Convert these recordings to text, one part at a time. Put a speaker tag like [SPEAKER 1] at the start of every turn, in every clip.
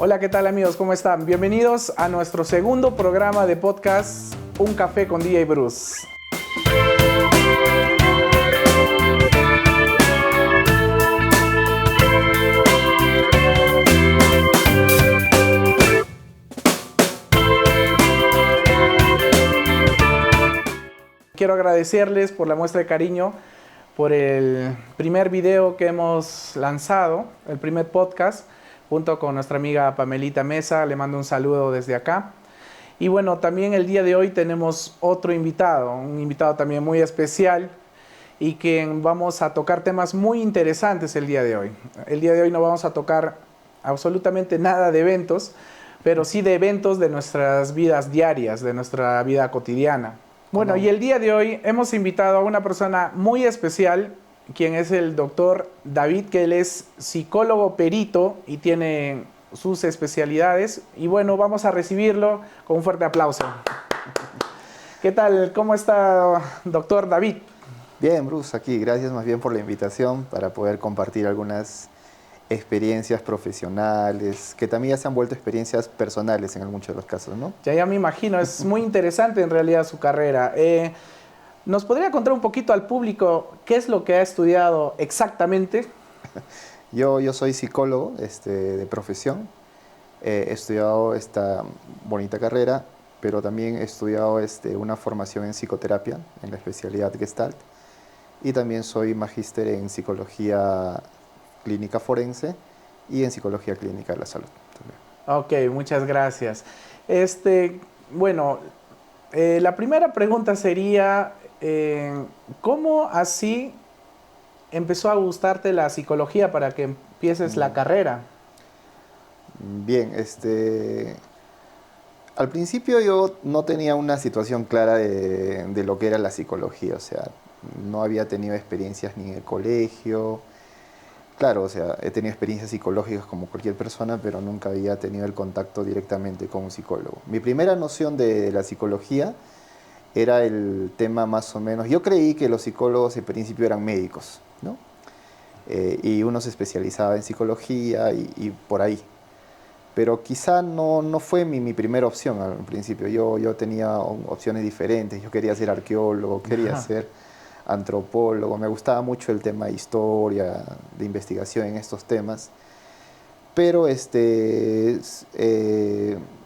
[SPEAKER 1] Hola, ¿qué tal amigos? ¿Cómo están? Bienvenidos a nuestro segundo programa de podcast Un Café con DJ Bruce. Quiero agradecerles por la muestra de cariño, por el primer video que hemos lanzado, el primer podcast, junto con nuestra amiga Pamelita Mesa. Le mando un saludo desde acá. Y bueno, también el día de hoy tenemos otro invitado, un invitado también muy especial y que vamos a tocar temas muy interesantes el día de hoy. El día de hoy no vamos a tocar absolutamente nada de eventos, pero sí de eventos de nuestras vidas diarias, de nuestra vida cotidiana. Bueno, y el día de hoy hemos invitado a una persona muy especial, quien es el doctor David, que él es psicólogo perito y tiene sus especialidades. Y bueno, vamos a recibirlo con un fuerte aplauso. ¿Qué tal? ¿Cómo está, doctor David?
[SPEAKER 2] Bien, Bruce, aquí. Gracias más bien por la invitación para poder compartir algunas experiencias profesionales, que también ya se han vuelto experiencias personales en muchos de los casos, ¿no?
[SPEAKER 1] Ya me imagino, es muy interesante en realidad su carrera. ¿Nos podría contar un poquito al público qué es lo que ha estudiado exactamente?
[SPEAKER 2] Yo soy psicólogo de profesión. He estudiado esta bonita carrera, pero también he estudiado una formación en psicoterapia, en la especialidad Gestalt, y también soy magíster en psicología clínica forense y en psicología clínica de la salud también.
[SPEAKER 1] Ok, muchas gracias. Bueno, la primera pregunta sería, ¿cómo así empezó a gustarte la psicología para que empieces la carrera?
[SPEAKER 2] Bien, al principio yo no tenía una situación clara de lo que era la psicología, o sea, no había tenido experiencias ni en el colegio. Claro, o sea, he tenido experiencias psicológicas como cualquier persona, pero nunca había tenido el contacto directamente con un psicólogo. Mi primera noción de la psicología era el tema más o menos. Yo creí que los psicólogos en principio eran médicos, ¿no? Y uno se especializaba en psicología y por ahí. Pero quizá no fue mi primera opción al principio. Yo tenía opciones diferentes. Yo quería ser arqueólogo, quería ser antropólogo. Me gustaba mucho el tema de historia, de investigación en estos temas. Pero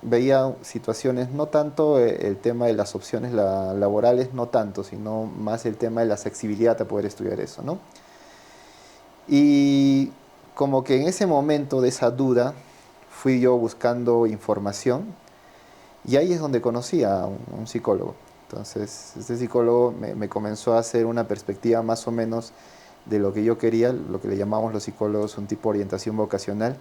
[SPEAKER 2] veía situaciones, no tanto el tema de las opciones laborales, no tanto, sino más el tema de la accesibilidad a poder estudiar eso, ¿no? Y como que en ese momento de esa duda, fui yo buscando información y ahí es donde conocí a un psicólogo. Entonces, este psicólogo me comenzó a hacer una perspectiva más o menos de lo que yo quería, lo que le llamamos los psicólogos un tipo de orientación vocacional.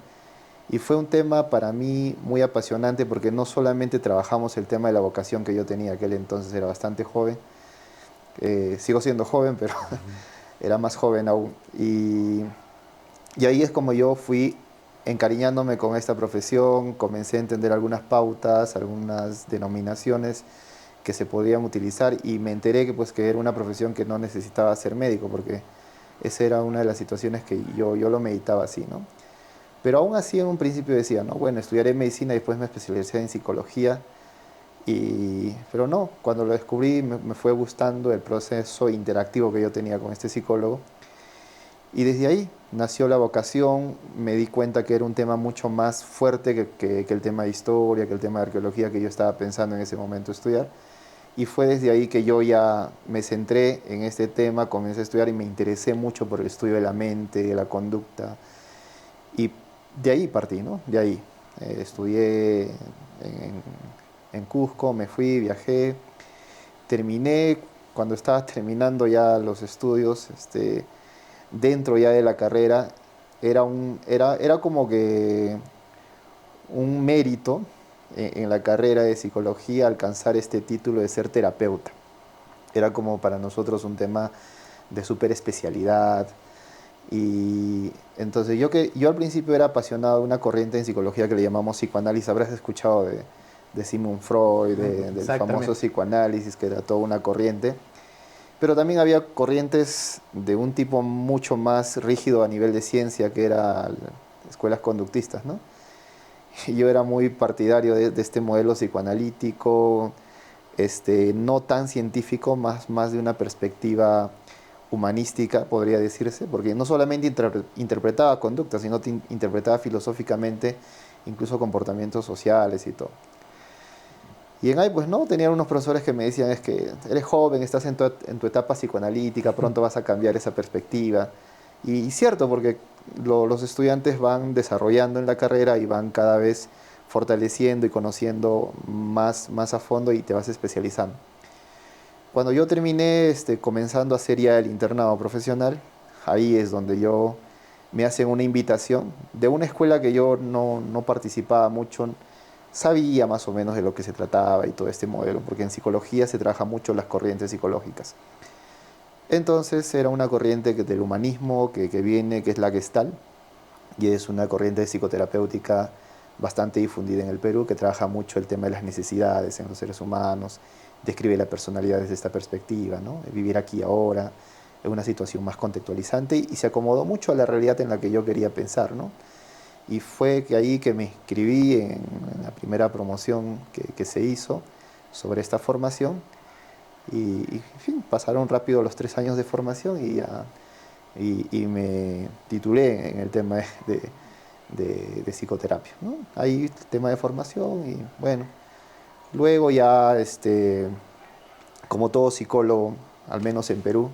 [SPEAKER 2] Y fue un tema para mí muy apasionante porque no solamente trabajamos el tema de la vocación que yo tenía, aquel entonces era bastante joven, sigo siendo joven, pero era más joven aún. Y ahí es como yo fui encariñándome con esta profesión, comencé a entender algunas pautas, algunas denominaciones que se podían utilizar y me enteré que era una profesión que no necesitaba ser médico porque esa era una de las situaciones que yo lo meditaba así, ¿no? Pero aún así en un principio decía, no, bueno, estudiaré medicina y después me especialicé en psicología. Pero no, cuando lo descubrí me fue gustando el proceso interactivo que yo tenía con este psicólogo. Y desde ahí nació la vocación, me di cuenta que era un tema mucho más fuerte que el tema de historia, que el tema de arqueología que yo estaba pensando en ese momento estudiar. Y fue desde ahí que yo ya me centré en este tema, comencé a estudiar y me interesé mucho por el estudio de la mente, de la conducta. Y de ahí partí, ¿no? De ahí. Estudié en Cusco, me fui, viajé, terminé, cuando estaba terminando ya los estudios, dentro ya de la carrera, era como que un mérito en la carrera de psicología alcanzar este título de ser terapeuta. Era como para nosotros un tema de súper especialidad. Y entonces yo al principio era apasionado de una corriente en psicología que le llamamos psicoanálisis. Habrás escuchado de Sigmund Freud, del famoso psicoanálisis, que era toda una corriente. Pero también había corrientes de un tipo mucho más rígido a nivel de ciencia, que eran escuelas conductistas, ¿no? Yo era muy partidario de este modelo psicoanalítico, no tan científico, más de una perspectiva humanística, podría decirse, porque no solamente interpretaba conductas, sino interpretaba filosóficamente incluso comportamientos sociales y todo. Y en ahí, pues no, tenían unos profesores que me decían, es que eres joven, estás en tu etapa psicoanalítica, pronto vas a cambiar esa perspectiva. Y cierto, porque los estudiantes van desarrollando en la carrera y van cada vez fortaleciendo y conociendo más a fondo y te vas especializando. Cuando yo terminé comenzando a hacer ya el internado profesional, ahí es donde me hacen una invitación de una escuela que yo no participaba mucho, sabía más o menos de lo que se trataba y todo este modelo, porque en psicología se trabaja mucho las corrientes psicológicas. Entonces era una corriente del humanismo que viene, que es la Gestalt, y es una corriente psicoterapéutica bastante difundida en el Perú, que trabaja mucho el tema de las necesidades en los seres humanos, describe la personalidad desde esta perspectiva, ¿no? Vivir aquí y ahora, es una situación más contextualizante y se acomodó mucho a la realidad en la que yo quería pensar, ¿no? Y fue que ahí que me inscribí en la primera promoción que se hizo sobre esta formación y, en fin, pasaron rápido los 3 años de formación y me titulé en el tema de psicoterapia, ¿no? Ahí el tema de formación y bueno, luego ya, como todo psicólogo, al menos en Perú,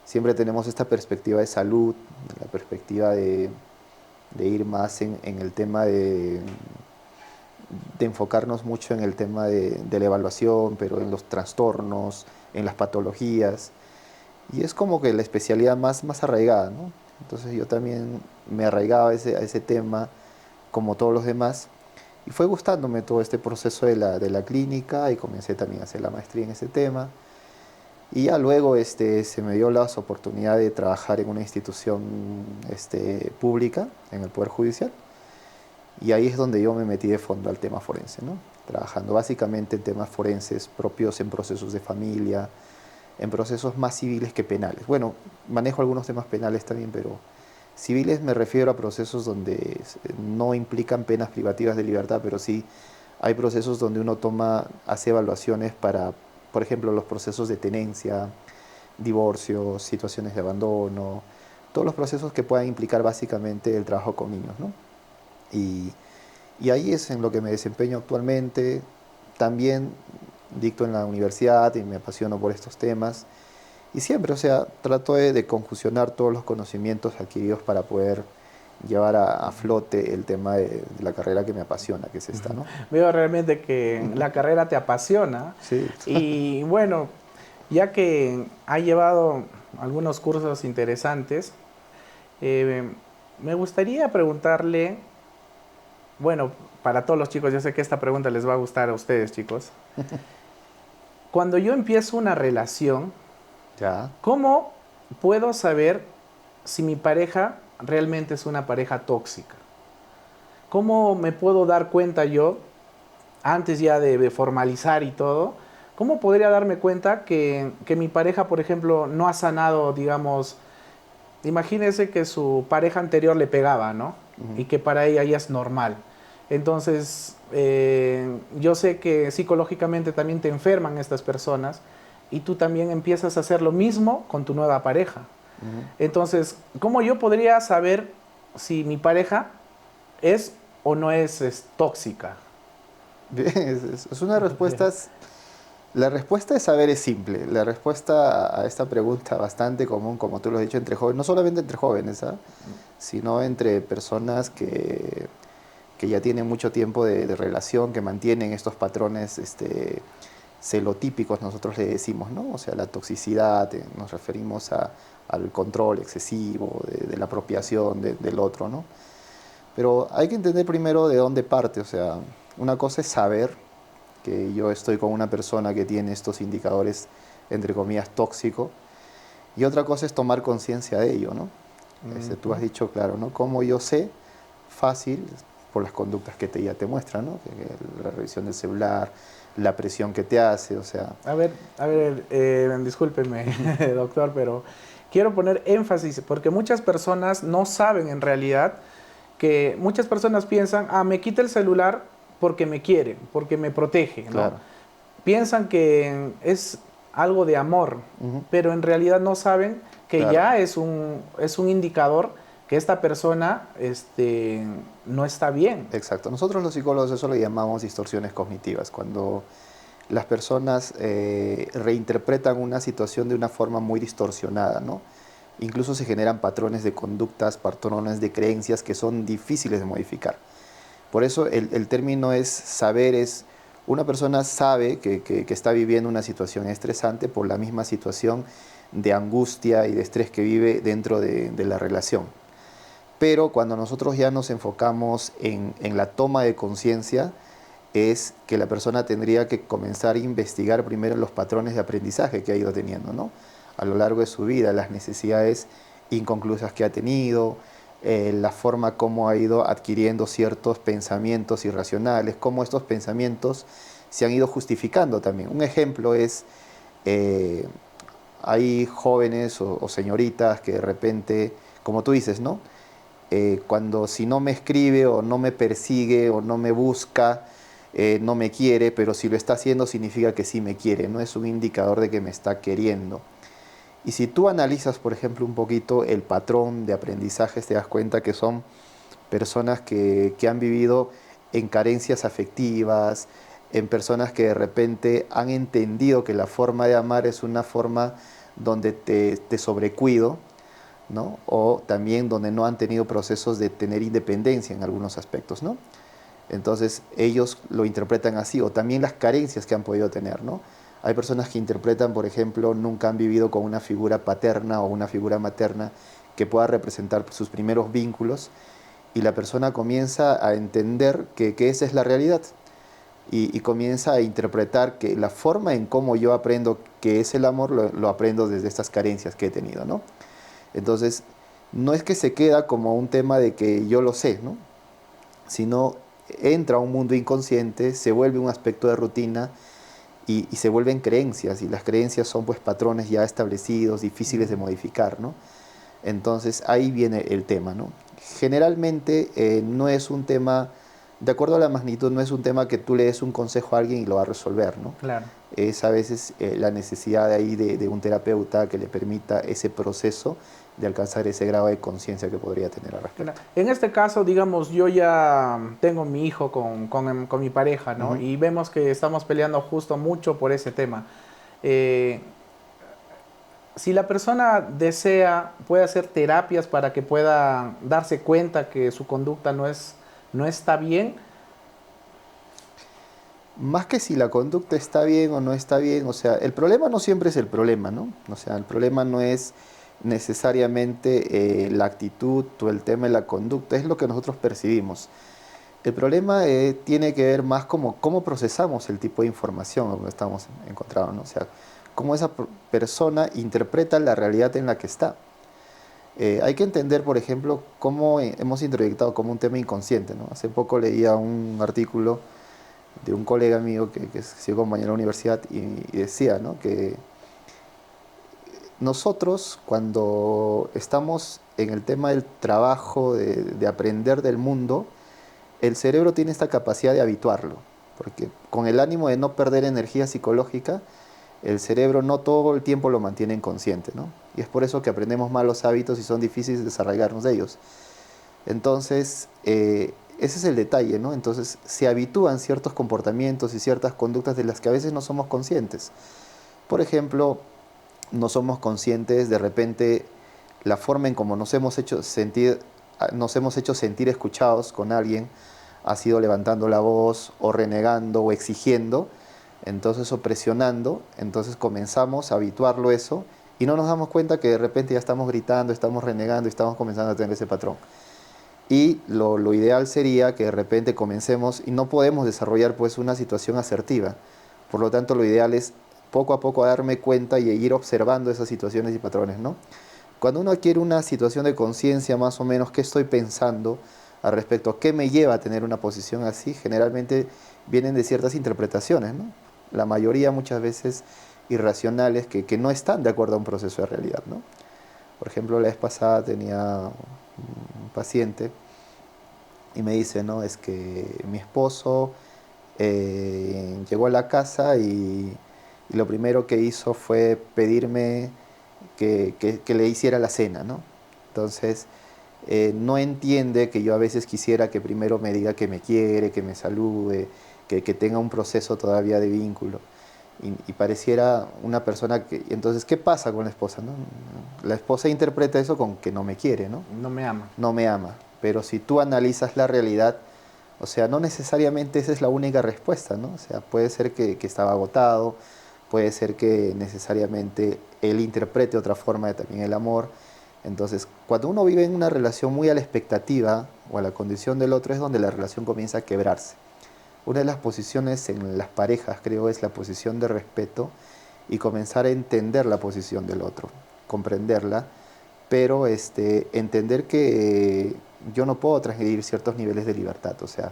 [SPEAKER 2] siempre tenemos esta perspectiva de salud, la perspectiva de ir más en el tema de enfocarnos mucho en el tema de la evaluación, pero en los trastornos, en las patologías. Y es como que la especialidad más arraigada, ¿no? Entonces yo también me arraigaba a ese tema, como todos los demás, y fue gustándome todo este proceso de la clínica y comencé también a hacer la maestría en ese tema. Y ya luego se me dio la oportunidad de trabajar en una institución pública, en el Poder Judicial, y ahí es donde yo me metí de fondo al tema forense, ¿no? Trabajando básicamente en temas forenses propios en procesos de familia, en procesos más civiles que penales. Bueno, manejo algunos temas penales también, pero civiles me refiero a procesos donde no implican penas privativas de libertad, pero sí hay procesos donde uno hace evaluaciones para, por ejemplo, los procesos de tenencia, divorcios, situaciones de abandono, todos los procesos que puedan implicar básicamente el trabajo con niños, ¿no? Y, y ahí es en lo que me desempeño actualmente. También dicto en la universidad y me apasiono por estos temas. Y siempre, o sea, trato de conjuncionar todos los conocimientos adquiridos para poder llevar a flote el tema de la carrera que me apasiona, que es esta, ¿no?
[SPEAKER 1] Veo realmente que la carrera te apasiona.
[SPEAKER 2] Sí.
[SPEAKER 1] Y bueno, ya que ha llevado algunos cursos interesantes, eh, me gustaría preguntarle, bueno, para todos los chicos, yo sé que esta pregunta les va a gustar a ustedes, chicos. Cuando yo empiezo una relación,
[SPEAKER 2] Ya.
[SPEAKER 1] ¿cómo puedo saber si mi pareja realmente es una pareja tóxica? ¿Cómo me puedo dar cuenta yo, antes ya de formalizar y todo, cómo podría darme cuenta que mi pareja, por ejemplo, no ha sanado, digamos, imagínese que su pareja anterior le pegaba, ¿no?
[SPEAKER 2] Ujú.
[SPEAKER 1] Y que para ella ya es normal. Entonces, yo sé que psicológicamente también te enferman estas personas y tú también empiezas a hacer lo mismo con tu nueva pareja.
[SPEAKER 2] Ujú.
[SPEAKER 1] Entonces, ¿cómo yo podría saber si mi pareja es o no es tóxica?
[SPEAKER 2] Bien, es una respuesta. La respuesta de saber es simple. La respuesta a esta pregunta bastante común, como tú lo has dicho, entre jóvenes, no solamente entre jóvenes, ¿ah? Sino entre personas que ya tienen mucho tiempo de relación, que mantienen estos patrones celotípicos, nosotros le decimos, ¿no? O sea, la toxicidad, nos referimos al control excesivo, de la apropiación del otro, ¿no? Pero hay que entender primero de dónde parte, o sea, una cosa es saber que yo estoy con una persona que tiene estos indicadores, entre comillas, tóxicos, y otra cosa es tomar conciencia de ello, ¿no? Tú has dicho, claro, ¿no? Como yo sé, fácil, por las conductas que ya te muestran, ¿no? La revisión del celular, la presión que te hace, o sea...
[SPEAKER 1] A ver, discúlpeme, doctor, pero quiero poner énfasis porque muchas personas no saben en realidad que muchas personas piensan, me quita el celular porque me quiere, porque me protege, ¿no?
[SPEAKER 2] Claro.
[SPEAKER 1] Piensan que es algo de amor, pero en realidad no saben que
[SPEAKER 2] Claro.
[SPEAKER 1] ya es un indicador que esta persona no está bien.
[SPEAKER 2] Exacto. Nosotros los psicólogos eso le llamamos distorsiones cognitivas, cuando las personas reinterpretan una situación de una forma muy distorsionada, ¿no? Incluso se generan patrones de conductas, patrones de creencias que son difíciles de modificar. Por eso el término es saber, es una persona sabe que está viviendo una situación estresante por la misma situación de angustia y de estrés que vive dentro de la relación. Pero cuando nosotros ya nos enfocamos en la toma de conciencia, es que la persona tendría que comenzar a investigar primero los patrones de aprendizaje que ha ido teniendo, ¿no? A lo largo de su vida, las necesidades inconclusas que ha tenido, la forma como ha ido adquiriendo ciertos pensamientos irracionales, cómo estos pensamientos se han ido justificando también. Un ejemplo es, hay jóvenes o señoritas que de repente, como tú dices, ¿no? Cuando si no me escribe o no me persigue o no me busca, no me quiere, pero si lo está haciendo significa que sí me quiere, no es un indicador de que me está queriendo. Y si tú analizas, por ejemplo, un poquito el patrón de aprendizajes, te das cuenta que son personas que han vivido en carencias afectivas, en personas que de repente han entendido que la forma de amar es una forma donde te sobrecuido, ¿no? O también donde no han tenido procesos de tener independencia en algunos aspectos, ¿no? Entonces ellos lo interpretan así, o también las carencias que han podido tener, ¿no? Hay personas que interpretan, por ejemplo, nunca han vivido con una figura paterna o una figura materna que pueda representar sus primeros vínculos, y la persona comienza a entender que esa es la realidad y comienza a interpretar que la forma en cómo yo aprendo que es el amor lo aprendo desde estas carencias que he tenido, ¿no? Entonces, no es que se queda como un tema de que yo lo sé, ¿no? Sino entra a un mundo inconsciente, se vuelve un aspecto de rutina y se vuelven creencias, y las creencias son pues patrones ya establecidos, difíciles de modificar, ¿no? Entonces ahí viene el tema, ¿no? Generalmente no es un tema, de acuerdo a la magnitud, no es un tema que tú le des un consejo a alguien y lo va a resolver, ¿no?
[SPEAKER 1] Claro.
[SPEAKER 2] Es a veces la necesidad de ahí de un terapeuta que le permita ese proceso de alcanzar ese grado de conciencia que podría tener al respecto.
[SPEAKER 1] En este caso, digamos, yo ya tengo mi hijo con mi pareja, ¿no? Y vemos que estamos peleando justo mucho por ese tema. Si la persona desea, puede hacer terapias para que pueda darse cuenta que su conducta no está bien.
[SPEAKER 2] Más que si la conducta está bien o no está bien, o sea, el problema no siempre es el problema, ¿no? O sea, el problema no es necesariamente la actitud o el tema de la conducta, es lo que nosotros percibimos. El problema tiene que ver más como cómo procesamos el tipo de información que estamos encontrando, ¿no? O sea, cómo esa persona interpreta la realidad en la que está. Hay que entender, por ejemplo, cómo hemos introyectado como un tema inconsciente, ¿no? Hace poco leía un artículo de un colega mío que ha sido compañero de la universidad y decía, ¿no? Que nosotros cuando estamos en el tema del trabajo, de aprender del mundo, el cerebro tiene esta capacidad de habituarlo, porque con el ánimo de no perder energía psicológica, el cerebro no todo el tiempo lo mantiene inconsciente, ¿no? Y es por eso que aprendemos malos hábitos y son difíciles de desarraigarnos de ellos. Entonces, ese es el detalle, ¿no? Entonces, se habitúan ciertos comportamientos y ciertas conductas de las que a veces no somos conscientes. Por ejemplo, no somos conscientes de repente la forma en cómo nos hemos hecho sentir escuchados con alguien, ha sido levantando la voz o renegando o exigiendo, entonces o presionando, entonces comenzamos a habituarlo eso y no nos damos cuenta que de repente ya estamos gritando, estamos renegando y estamos comenzando a tener ese patrón. Y lo ideal sería que de repente comencemos, y no podemos desarrollar pues una situación asertiva, por lo tanto lo ideal es poco a poco darme cuenta y ir observando esas situaciones y patrones, ¿no? Cuando uno adquiere una situación de conciencia más o menos, ¿qué estoy pensando al respecto? ¿Qué me lleva a tener una posición así? Generalmente vienen de ciertas interpretaciones, ¿no? La mayoría muchas veces irracionales que no están de acuerdo a un proceso de realidad, ¿no? Por ejemplo, la vez pasada tenía un paciente y me dice, no, es que mi esposo llegó a la casa y lo primero que hizo fue pedirme que le hiciera la cena, ¿no? Entonces, no entiende que yo a veces quisiera que primero me diga que me quiere, que me salude, que tenga un proceso todavía de vínculo. Y pareciera una persona que... Entonces, ¿qué pasa con la esposa, no? La esposa interpreta eso con que no me quiere, ¿no?
[SPEAKER 1] No me ama.
[SPEAKER 2] No me ama. Pero si tú analizas la realidad, o sea, no necesariamente esa es la única respuesta, ¿no? O sea, puede ser que estaba agotado, puede ser que necesariamente él interprete otra forma de también el amor. Entonces, cuando uno vive en una relación muy a la expectativa o a la condición del otro, es donde la relación comienza a quebrarse. Una de las posiciones en las parejas, creo, es la posición de respeto y comenzar a entender la posición del otro, comprenderla, pero entender que yo no puedo transgredir ciertos niveles de libertad. O sea,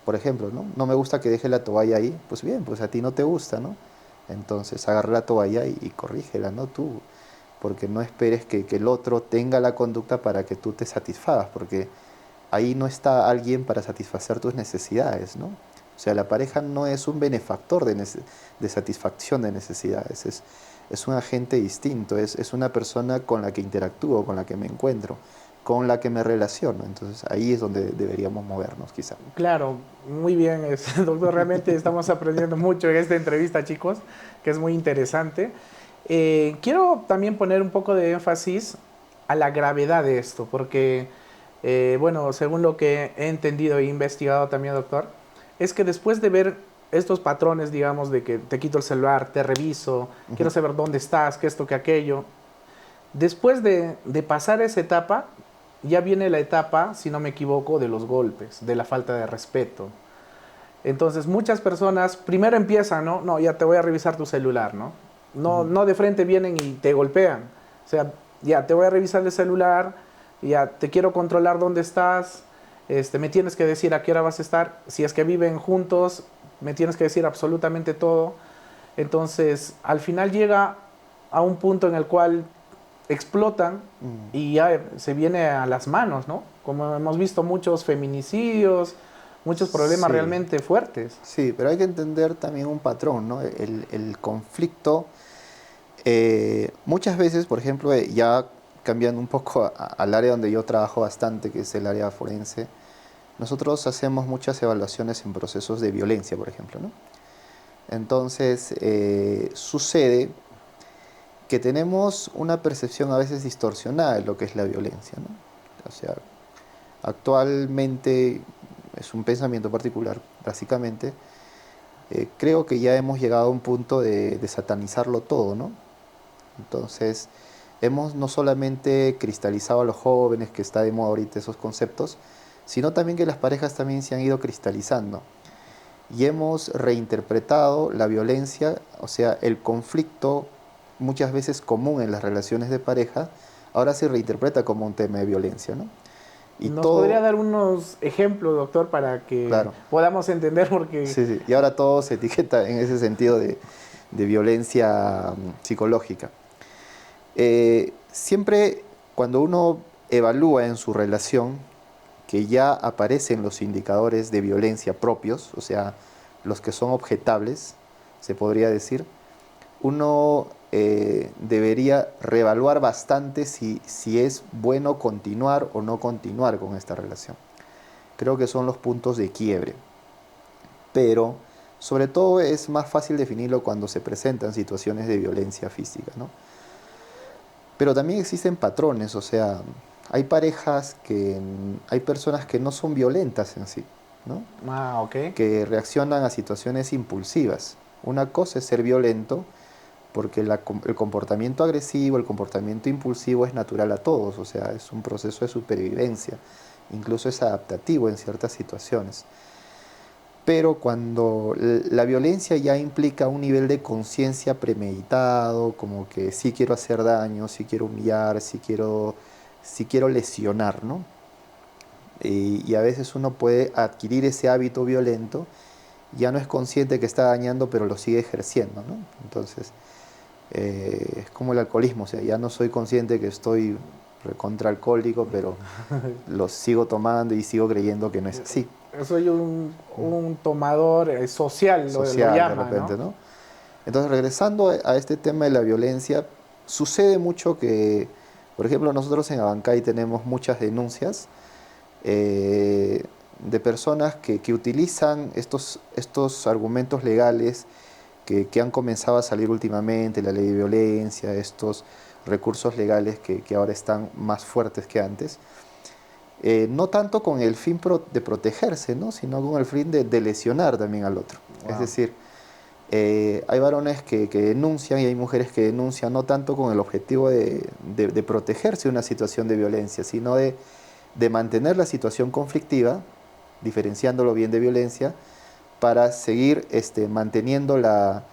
[SPEAKER 2] por ejemplo, ¿no? No me gusta que deje la toalla ahí, pues bien, pues a ti no te gusta, ¿no? Entonces agarra la toalla y corrígela, ¿no? Tú, porque no esperes que el otro tenga la conducta para que tú te satisfagas, porque ahí no está alguien para satisfacer tus necesidades, ¿no? O sea, la pareja no es un benefactor de satisfacción de necesidades, es un agente distinto, es una persona con la que interactúo, con la que me encuentro, con la que me relaciono. Entonces ahí es donde deberíamos movernos, quizá.
[SPEAKER 1] Claro, muy bien, doctor. Realmente estamos aprendiendo mucho en esta entrevista, chicos, que es muy interesante. Quiero también poner un poco de énfasis a la gravedad de esto, porque, bueno, según lo que he entendido e investigado también, doctor, es que después de ver estos patrones, digamos, de que te quito el celular, te reviso, quiero
[SPEAKER 2] Ujú.
[SPEAKER 1] saber dónde estás, que esto, que aquello, después de pasar esa etapa, ya viene la etapa, si no me equivoco, de los golpes, de la falta de respeto. Entonces muchas personas primero empiezan, ¿no? No, ya te voy a revisar tu celular, ¿no? No,
[SPEAKER 2] Ujú.
[SPEAKER 1] no de frente vienen y te golpean. O sea, ya te voy a revisar el celular, ya te quiero controlar dónde estás, me tienes que decir a qué hora vas a estar. Si es que viven juntos, me tienes que decir absolutamente todo. Entonces, al final llega a un punto en el cual explotan
[SPEAKER 2] Mm.
[SPEAKER 1] y ya se viene a las manos, ¿no? Como hemos visto muchos feminicidios, muchos problemas
[SPEAKER 2] Sí,
[SPEAKER 1] realmente fuertes.
[SPEAKER 2] sí, pero hay que entender también un patrón, ¿no? El conflicto, muchas veces, por ejemplo, ya cambiando un poco al área donde yo trabajo bastante, que es el área forense, nosotros hacemos muchas evaluaciones en procesos de violencia, por ejemplo, ¿no? Entonces, sucede que tenemos una percepción a veces distorsionada de lo que es la violencia, ¿no? O sea, actualmente es un pensamiento particular, básicamente. Creo que ya hemos llegado a un punto de satanizarlo todo, ¿no? Entonces, hemos no solamente cristalizado a los jóvenes, que está de moda ahorita esos conceptos, sino también que las parejas también se han ido cristalizando. Y hemos reinterpretado la violencia, o sea, el conflicto muchas veces común en las relaciones de pareja, ahora se reinterpreta como un tema de violencia, ¿no? Y
[SPEAKER 1] ¿Nos podría
[SPEAKER 2] todo,
[SPEAKER 1] dar unos ejemplos, doctor, para que
[SPEAKER 2] claro,
[SPEAKER 1] podamos entender? Porque
[SPEAKER 2] sí, sí, y ahora todo se etiqueta en ese sentido de violencia psicológica. Siempre cuando uno evalúa en su relación que ya aparecen los indicadores de violencia propios, o sea, los que son objetables, se podría decir, uno debería reevaluar bastante si es bueno continuar o no continuar con esta relación. Creo que son los puntos de quiebre. Pero sobre todo es más fácil definirlo cuando se presentan situaciones de violencia física, ¿no? Pero también existen patrones, o sea, hay parejas hay personas que no son violentas en sí, ¿no?
[SPEAKER 1] ah, ok.
[SPEAKER 2] Que reaccionan a situaciones impulsivas. Una cosa es ser violento, porque el comportamiento agresivo, el comportamiento impulsivo es natural a todos, o sea, es un proceso de supervivencia, incluso es adaptativo en ciertas situaciones. Pero cuando la violencia ya implica un nivel de conciencia premeditado, como que sí quiero hacer daño, sí quiero humillar, sí quiero lesionar, ¿no? Y a veces uno puede adquirir ese hábito violento, ya no es consciente que está dañando, pero lo sigue ejerciendo, ¿no? Entonces, es como el alcoholismo, o sea, ya no soy consciente que estoy recontra alcohólico, pero lo sigo tomando y sigo creyendo que no es así.
[SPEAKER 1] Soy un tomador social,
[SPEAKER 2] Social
[SPEAKER 1] lo llama,
[SPEAKER 2] de repente,
[SPEAKER 1] ¿no?
[SPEAKER 2] ¿no? Entonces, regresando a este tema de la violencia, sucede mucho que, por ejemplo, nosotros en Abancay tenemos muchas denuncias de personas que utilizan estos argumentos legales que han comenzado a salir últimamente, la ley de violencia, estos recursos legales que ahora están más fuertes que antes, no tanto con el fin de protegerse, ¿no? Sino con el fin de lesionar también al otro.
[SPEAKER 1] Wow.
[SPEAKER 2] Es decir, hay varones que denuncian y hay mujeres que denuncian no tanto con el objetivo de protegerse de una situación de violencia, sino de mantener la situación conflictiva, diferenciándolo bien de violencia, para seguir manteniendo la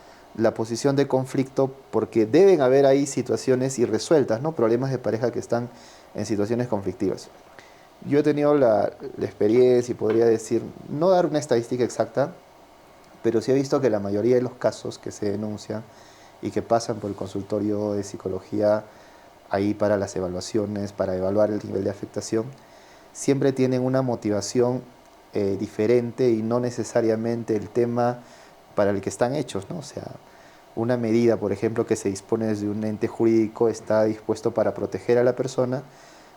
[SPEAKER 2] posición de conflicto, porque deben haber ahí situaciones irresueltas, ¿no? Problemas de pareja que están en situaciones conflictivas. Yo he tenido la experiencia y podría decir, no dar una estadística exacta, pero sí he visto que la mayoría de los casos que se denuncian y que pasan por el consultorio de psicología ahí para las evaluaciones, para evaluar el nivel de afectación, siempre tienen una motivación diferente y no necesariamente el tema para el que están hechos, ¿no? O sea, una medida, por ejemplo, que se dispone desde un ente jurídico está dispuesto para proteger a la persona,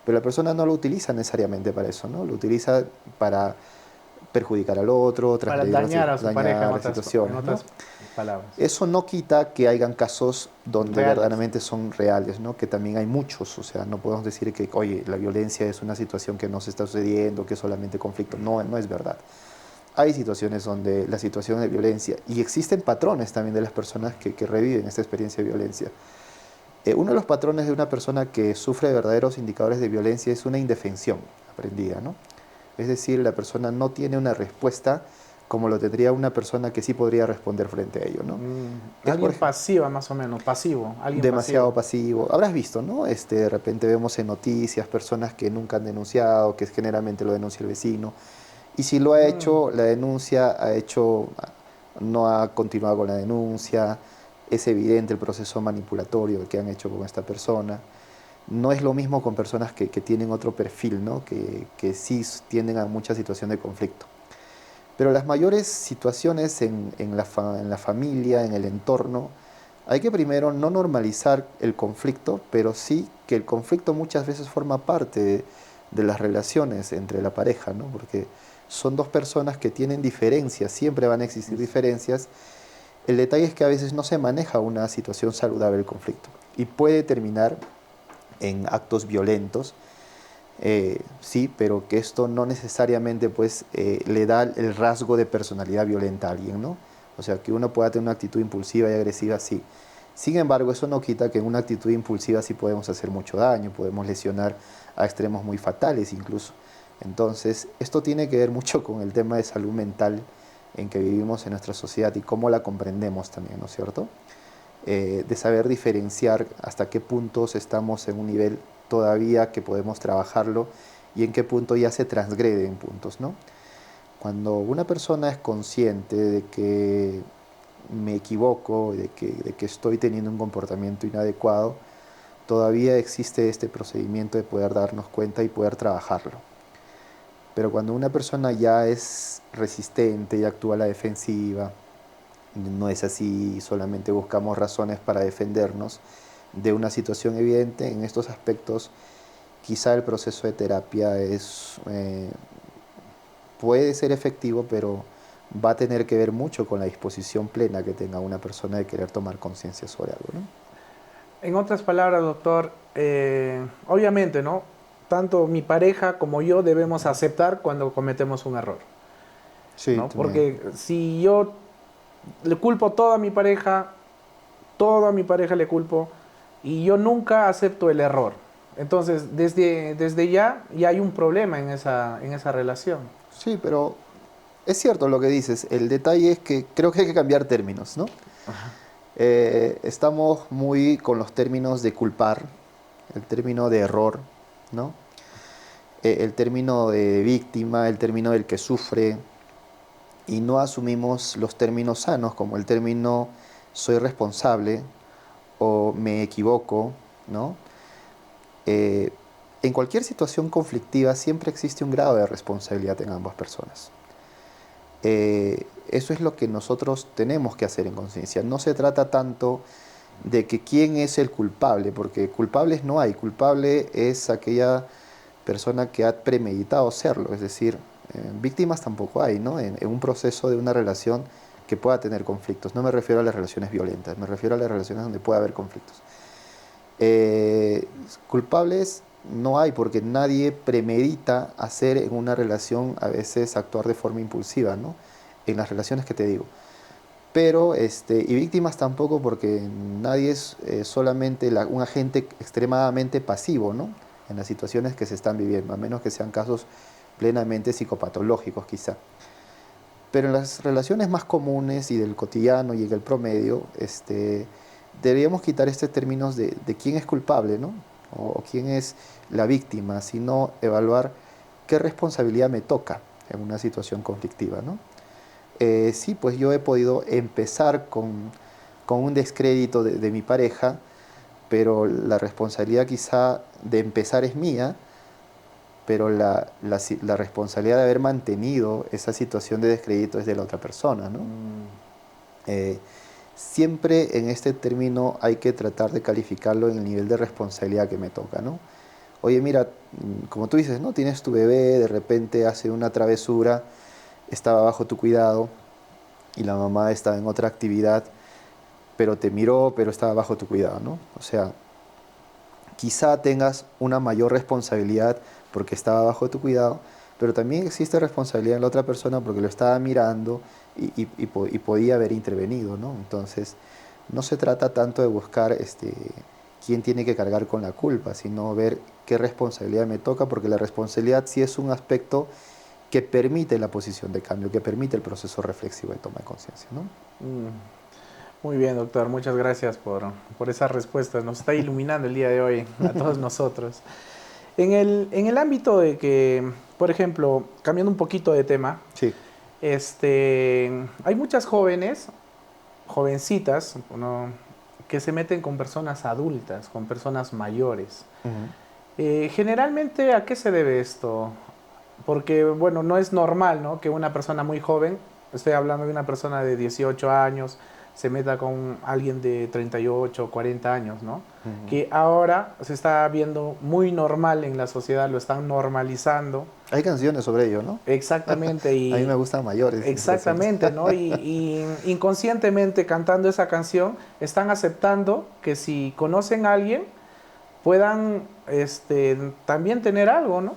[SPEAKER 2] pero la persona no lo utiliza necesariamente para eso, ¿no? Lo utiliza para perjudicar al otro,
[SPEAKER 1] Para
[SPEAKER 2] transgredir
[SPEAKER 1] dañar a su pareja, en
[SPEAKER 2] situaciones, ¿no?
[SPEAKER 1] otras palabras.
[SPEAKER 2] Eso no quita que hayan casos donde
[SPEAKER 1] Reales.
[SPEAKER 2] verdaderamente son reales, ¿no? Que también hay muchos, o sea, no podemos decir que, oye, la violencia es una situación que no se está sucediendo, que es solamente conflicto, no, no es verdad. Hay situaciones donde la situación de violencia, y existen patrones también de las personas que reviven esta experiencia de violencia. Uno de los patrones de una persona que sufre de verdaderos indicadores de violencia es una indefensión aprendida, ¿no? Es decir, la persona no tiene una respuesta como lo tendría una persona que sí podría responder frente a ello, ¿no?
[SPEAKER 1] Alguien pasiva, más o menos, pasivo. Alguien
[SPEAKER 2] demasiado pasivo. Habrás visto, ¿no? De repente vemos en noticias personas que nunca han denunciado, que generalmente lo denuncia el vecino. Y si lo ha hecho, la denuncia no ha continuado con la denuncia, es evidente el proceso manipulatorio que han hecho con esta persona. No es lo mismo con personas que tienen otro perfil, ¿no? Que sí tienden a mucha situación de conflicto. Pero las mayores situaciones en la familia, en el entorno, hay que primero no normalizar el conflicto, pero sí que el conflicto muchas veces forma parte de las relaciones entre la pareja, ¿no? Porque son dos personas que tienen diferencias, siempre van a existir diferencias. El detalle es que a veces no se maneja una situación saludable del conflicto y puede terminar en actos violentos, sí, pero que esto no necesariamente pues, le da el rasgo de personalidad violenta a alguien, ¿no? O sea, que uno pueda tener una actitud impulsiva y agresiva, sí. Sin embargo, eso no quita que en una actitud impulsiva sí podemos hacer mucho daño, podemos lesionar a extremos muy fatales incluso. Entonces, esto tiene que ver mucho con el tema de salud mental en que vivimos en nuestra sociedad y cómo la comprendemos también, ¿no es cierto? De saber diferenciar hasta qué puntos estamos en un nivel todavía que podemos trabajarlo y en qué punto ya se transgrede en puntos, ¿no? Cuando una persona es consciente de que me equivoco, de que estoy teniendo un comportamiento inadecuado, todavía existe este procedimiento de poder darnos cuenta y poder trabajarlo. Pero cuando una persona ya es resistente y actúa a la defensiva, no es así, solamente buscamos razones para defendernos de una situación evidente, en estos aspectos quizá el proceso de terapia puede ser efectivo, pero va a tener que ver mucho con la disposición plena que tenga una persona de querer tomar conciencia sobre algo, ¿no?
[SPEAKER 1] En otras palabras, doctor, obviamente, ¿no? Tanto mi pareja como yo debemos aceptar cuando cometemos un error,
[SPEAKER 2] Sí,
[SPEAKER 1] ¿no?
[SPEAKER 2] también.
[SPEAKER 1] Porque si yo le culpo todo a mi pareja le culpo, y yo nunca acepto el error. Entonces, desde ya hay un problema en esa relación.
[SPEAKER 2] Sí, pero es cierto lo que dices. El detalle es que creo que hay que cambiar términos, ¿no? Estamos muy con los términos de culpar, el término de error, ¿no? El término de víctima, el término del que sufre, y no asumimos los términos sanos como el término soy responsable o me equivoco, ¿no? en cualquier situación conflictiva siempre existe un grado de responsabilidad en ambas personas. Eso es lo que nosotros tenemos que hacer en conciencia. No se trata tanto de que quién es el culpable, porque culpables no hay. Culpable es aquella persona que ha premeditado serlo, es decir, víctimas tampoco hay, ¿no? En un proceso de una relación que pueda tener conflictos. No me refiero a las relaciones violentas, me refiero a las relaciones donde pueda haber conflictos. Culpables no hay porque nadie premedita hacer en una relación, a veces actuar de forma impulsiva, ¿no? En las relaciones que te digo. Pero, y víctimas tampoco porque nadie es solamente un agente extremadamente pasivo, ¿no? En las situaciones que se están viviendo, a menos que sean casos plenamente psicopatológicos quizá. Pero en las relaciones más comunes y del cotidiano y en el promedio, deberíamos quitar términos de quién es culpable, ¿no? O quién es la víctima, sino evaluar qué responsabilidad me toca en una situación conflictiva, ¿no? Sí, pues yo he podido empezar con un descrédito de mi pareja, pero la responsabilidad quizá de empezar es mía, pero la responsabilidad de haber mantenido esa situación de descrédito es de la otra persona, ¿no? Siempre en este término hay que tratar de calificarlo en el nivel de responsabilidad que me toca, ¿no? Oye, mira, como tú dices, ¿no? Tienes tu bebé, de repente hace una travesura, estaba bajo tu cuidado y la mamá estaba en otra actividad, pero te miró, pero estaba bajo tu cuidado, ¿no? O sea, quizá tengas una mayor responsabilidad porque estaba bajo tu cuidado, pero también existe responsabilidad en la otra persona porque lo estaba mirando y podía haber intervenido, ¿no? Entonces, no se trata tanto de buscar quién tiene que cargar con la culpa, sino ver qué responsabilidad me toca, porque la responsabilidad sí es un aspecto que permite la posición de cambio, que permite el proceso reflexivo de toma de conciencia, ¿no?
[SPEAKER 1] Muy bien, doctor. Muchas gracias por esas respuestas. Nos está iluminando el día de hoy a todos nosotros. En el ámbito de que, por ejemplo, cambiando un poquito de tema,
[SPEAKER 2] Sí.
[SPEAKER 1] Hay muchas jovencitas, ¿no?, que se meten con personas adultas, con personas mayores. Generalmente, ¿a qué se debe esto? Porque, bueno, no es normal, ¿no?, que una persona muy joven, estoy hablando de una persona de 18 años, se meta con alguien de 38 o 40 años, ¿no? Que ahora se está viendo muy normal en la sociedad, lo están normalizando.
[SPEAKER 2] Hay canciones sobre ello, ¿no?
[SPEAKER 1] Exactamente.
[SPEAKER 2] A mí me gustan mayores.
[SPEAKER 1] Exactamente, ¿no? Y inconscientemente cantando esa canción, están aceptando que si conocen a alguien, puedan también tener algo, ¿no?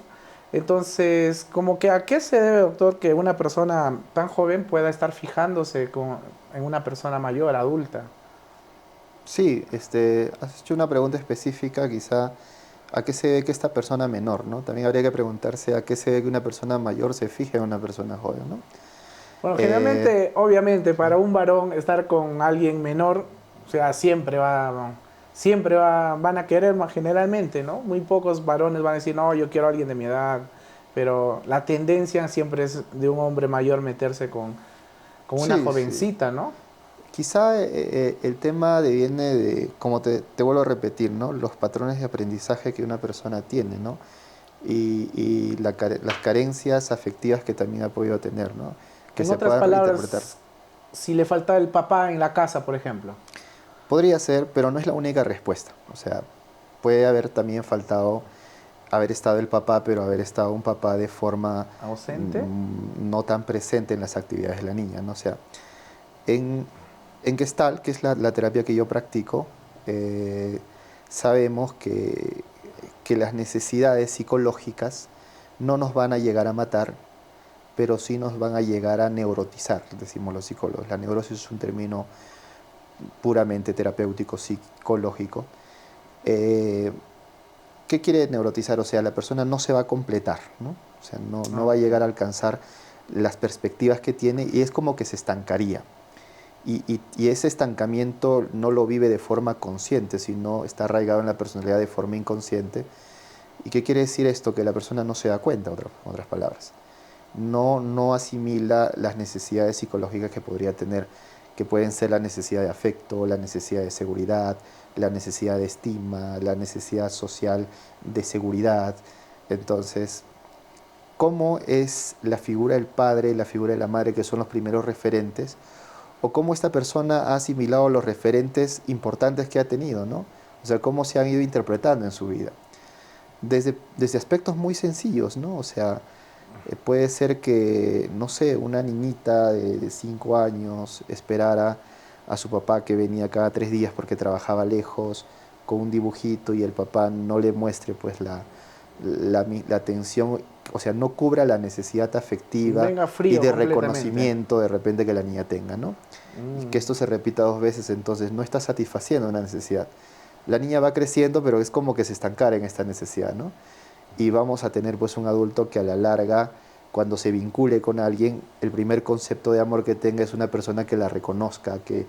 [SPEAKER 1] Entonces, como que ¿a qué se debe, doctor, que una persona tan joven pueda estar fijándose en una persona mayor, adulta?
[SPEAKER 2] Sí, has hecho una pregunta específica, quizá, ¿a qué se debe que esta persona menor, ¿no? También habría que preguntarse a qué se debe que una persona mayor se fije en una persona joven, ¿no?
[SPEAKER 1] Bueno,
[SPEAKER 2] Eh,
[SPEAKER 1] generalmente, obviamente, para un varón estar con alguien menor, o sea, van a querer más generalmente, ¿no? Muy pocos varones van a decir, no, yo quiero a alguien de mi edad, pero la tendencia siempre es de un hombre mayor meterse con una
[SPEAKER 2] sí, sí.
[SPEAKER 1] jovencita, ¿no?
[SPEAKER 2] Quizá el tema deviene de, como te vuelvo a repetir, ¿no? Los patrones de aprendizaje que una persona tiene, ¿no? Y las carencias afectivas que también ha podido tener, ¿no? Que
[SPEAKER 1] En
[SPEAKER 2] se
[SPEAKER 1] otras
[SPEAKER 2] puedan reinterpretar.
[SPEAKER 1] palabras, si le falta el papá en la casa, por ejemplo.
[SPEAKER 2] Podría ser, pero no es la única respuesta. O sea, puede haber también faltado haber estado el papá, pero haber estado un papá de forma
[SPEAKER 1] ¿Ausente?
[SPEAKER 2] no tan presente en las actividades de la niña, ¿no? O sea, en, en Gestalt, que es la terapia que yo practico, sabemos que las necesidades psicológicas no nos van a llegar a matar, pero sí nos van a llegar a neurotizar, decimos los psicólogos. La neurosis es un término puramente terapéutico, psicológico. Eh, ¿Qué quiere neurotizar? O sea, la persona no se va a completar, ¿no? O sea, no va a
[SPEAKER 1] Ok.
[SPEAKER 2] llegar a alcanzar las perspectivas que tiene y es como que se estancaría. Y ese estancamiento no lo vive de forma consciente, sino está arraigado en la personalidad de forma inconsciente. ¿Y qué quiere decir esto? Que la persona no se da cuenta, otras palabras. No asimila las necesidades psicológicas que podría tener, que pueden ser la necesidad de afecto, la necesidad de seguridad, la necesidad de estima, la necesidad social de seguridad. Entonces, ¿cómo es la figura del padre, la figura de la madre, que son los primeros referentes? O cómo esta persona ha asimilado los referentes importantes que ha tenido, ¿no? O sea, cómo se han ido interpretando en su vida. Desde aspectos muy sencillos, ¿no? O sea, puede ser que, no sé, una niñita de 5 años esperara a su papá que venía cada 3 días porque trabajaba lejos, con un dibujito, y el papá no le muestre pues la atención, o sea, no cubra la necesidad afectiva
[SPEAKER 1] Venga
[SPEAKER 2] y
[SPEAKER 1] frío
[SPEAKER 2] de
[SPEAKER 1] completamente.
[SPEAKER 2] reconocimiento de repente que la niña tenga, ¿no? Y que esto se repita 2 veces, entonces no está satisfaciendo una necesidad. La niña va creciendo, pero es como que se estancara en esta necesidad, ¿no? Y vamos a tener pues un adulto que a la larga, cuando se vincule con alguien, el primer concepto de amor que tenga es una persona que la reconozca, que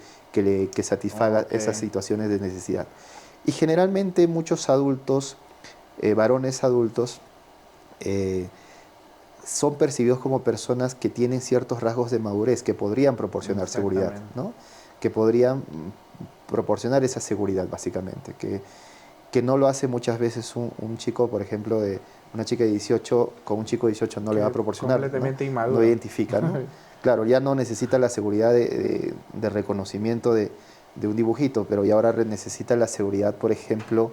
[SPEAKER 2] satisfaga esas situaciones de necesidad. Y generalmente muchos adultos, varones adultos, eh, son percibidos como personas que tienen ciertos rasgos de madurez, que podrían proporcionar seguridad,
[SPEAKER 1] Exactamente.
[SPEAKER 2] ¿no? Que podrían proporcionar esa seguridad básicamente, que no lo hace muchas veces un chico, por ejemplo, de una chica de 18 con un chico de 18 no le va a
[SPEAKER 1] Que
[SPEAKER 2] proporcionar, ¿no?
[SPEAKER 1] completamente
[SPEAKER 2] No
[SPEAKER 1] inmaduro.
[SPEAKER 2] identifica, ¿no? Claro, ya no necesita la seguridad de reconocimiento de un dibujito, pero ya ahora necesita la seguridad, por ejemplo,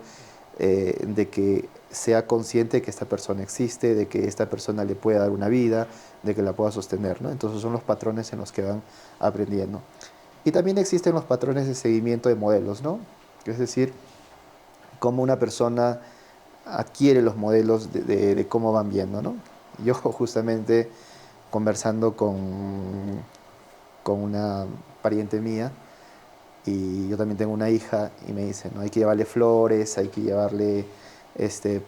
[SPEAKER 2] de que sea consciente de que esta persona existe, de que esta persona le pueda dar una vida, de que la pueda sostener, ¿no? Entonces son los patrones en los que van aprendiendo. Y también existen los patrones de seguimiento de modelos, ¿no? Es decir, cómo una persona adquiere los modelos de cómo van viendo, ¿no? Yo justamente conversando con una pariente mía, y yo también tengo una hija, y me dice, ¿no? Hay que llevarle flores, hay que llevarle,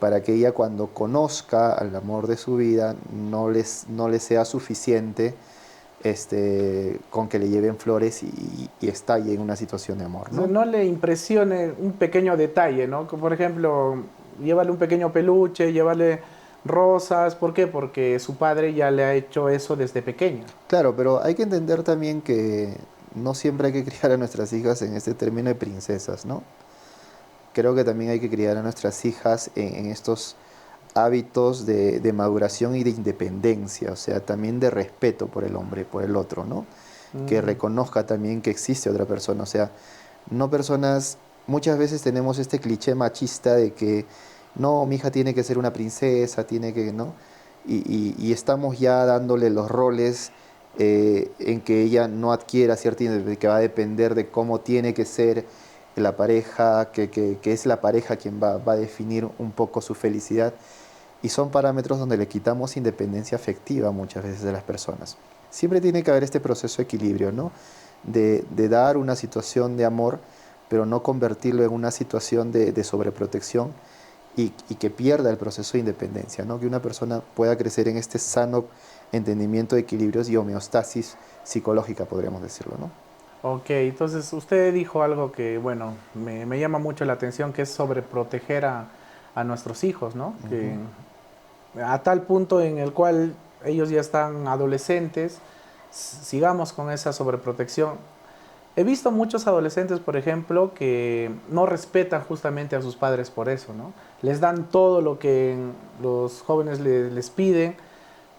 [SPEAKER 2] para que ella cuando conozca al amor de su vida no les sea suficiente con que le lleven flores y estalle en una situación de amor,
[SPEAKER 1] O sea,
[SPEAKER 2] ¿no?
[SPEAKER 1] no le impresione un pequeño detalle, ¿no? Como por ejemplo, llévale un pequeño peluche, llévale rosas. ¿Por qué? Porque su padre ya le ha hecho eso desde pequeña.
[SPEAKER 2] Claro, pero hay que entender también que no siempre hay que criar a nuestras hijas en este término de princesas, ¿no? Creo que también hay que criar a nuestras hijas en estos hábitos de maduración y de independencia, o sea, también de respeto por el hombre, por el otro, ¿no? Que
[SPEAKER 1] Mm,
[SPEAKER 2] reconozca también que existe otra persona, o sea, no personas, muchas veces tenemos este cliché machista de que no, mi hija tiene que ser una princesa, tiene que, ¿no? Y estamos ya dándole los roles en que ella no adquiera cierta identidad, que va a depender de cómo tiene que ser la pareja, que es la pareja quien va a definir un poco su felicidad. Y son parámetros donde le quitamos independencia afectiva muchas veces de las personas. Siempre tiene que haber este proceso de equilibrio, ¿no? De dar una situación de amor, pero no convertirlo en una situación de sobreprotección y que pierda el proceso de independencia, ¿no? Que una persona pueda crecer en este sano entendimiento de equilibrios y homeostasis psicológica, podríamos decirlo, ¿no?
[SPEAKER 1] ok, entonces usted dijo algo que, bueno, me llama mucho la atención, que es sobreproteger a nuestros hijos, ¿no? Que
[SPEAKER 2] Ujú.
[SPEAKER 1] a tal punto en el cual ellos ya están adolescentes, sigamos con esa sobreprotección. He visto muchos adolescentes, por ejemplo, que no respetan justamente a sus padres por eso, ¿no? Les dan todo lo que los jóvenes les piden,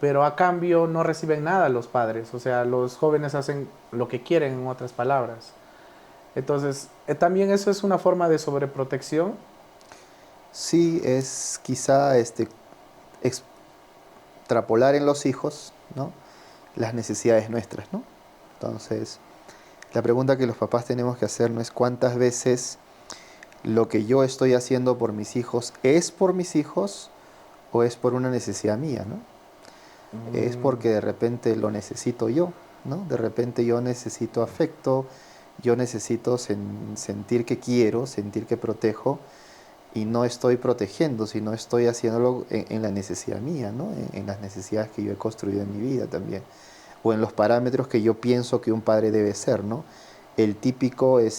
[SPEAKER 1] pero a cambio no reciben nada los padres. O sea, los jóvenes hacen lo que quieren, en otras palabras. Entonces, también eso es una forma de sobreprotección.
[SPEAKER 2] Sí, es quizá extrapolar en los hijos, ¿no? Las necesidades nuestras, ¿no? Entonces, la pregunta que los papás tenemos que hacer no es cuántas veces lo que yo estoy haciendo por mis hijos es por mis hijos o es por una necesidad mía, ¿no? Es
[SPEAKER 1] Mm,
[SPEAKER 2] porque de repente lo necesito yo, ¿no? De repente yo necesito afecto, yo necesito sentir que quiero, sentir que protejo, y no estoy protegiendo, sino estoy haciéndolo en la necesidad mía, ¿no? En las necesidades que yo he construido en mi vida también, o en los parámetros que yo pienso que un padre debe ser, ¿no? El típico, y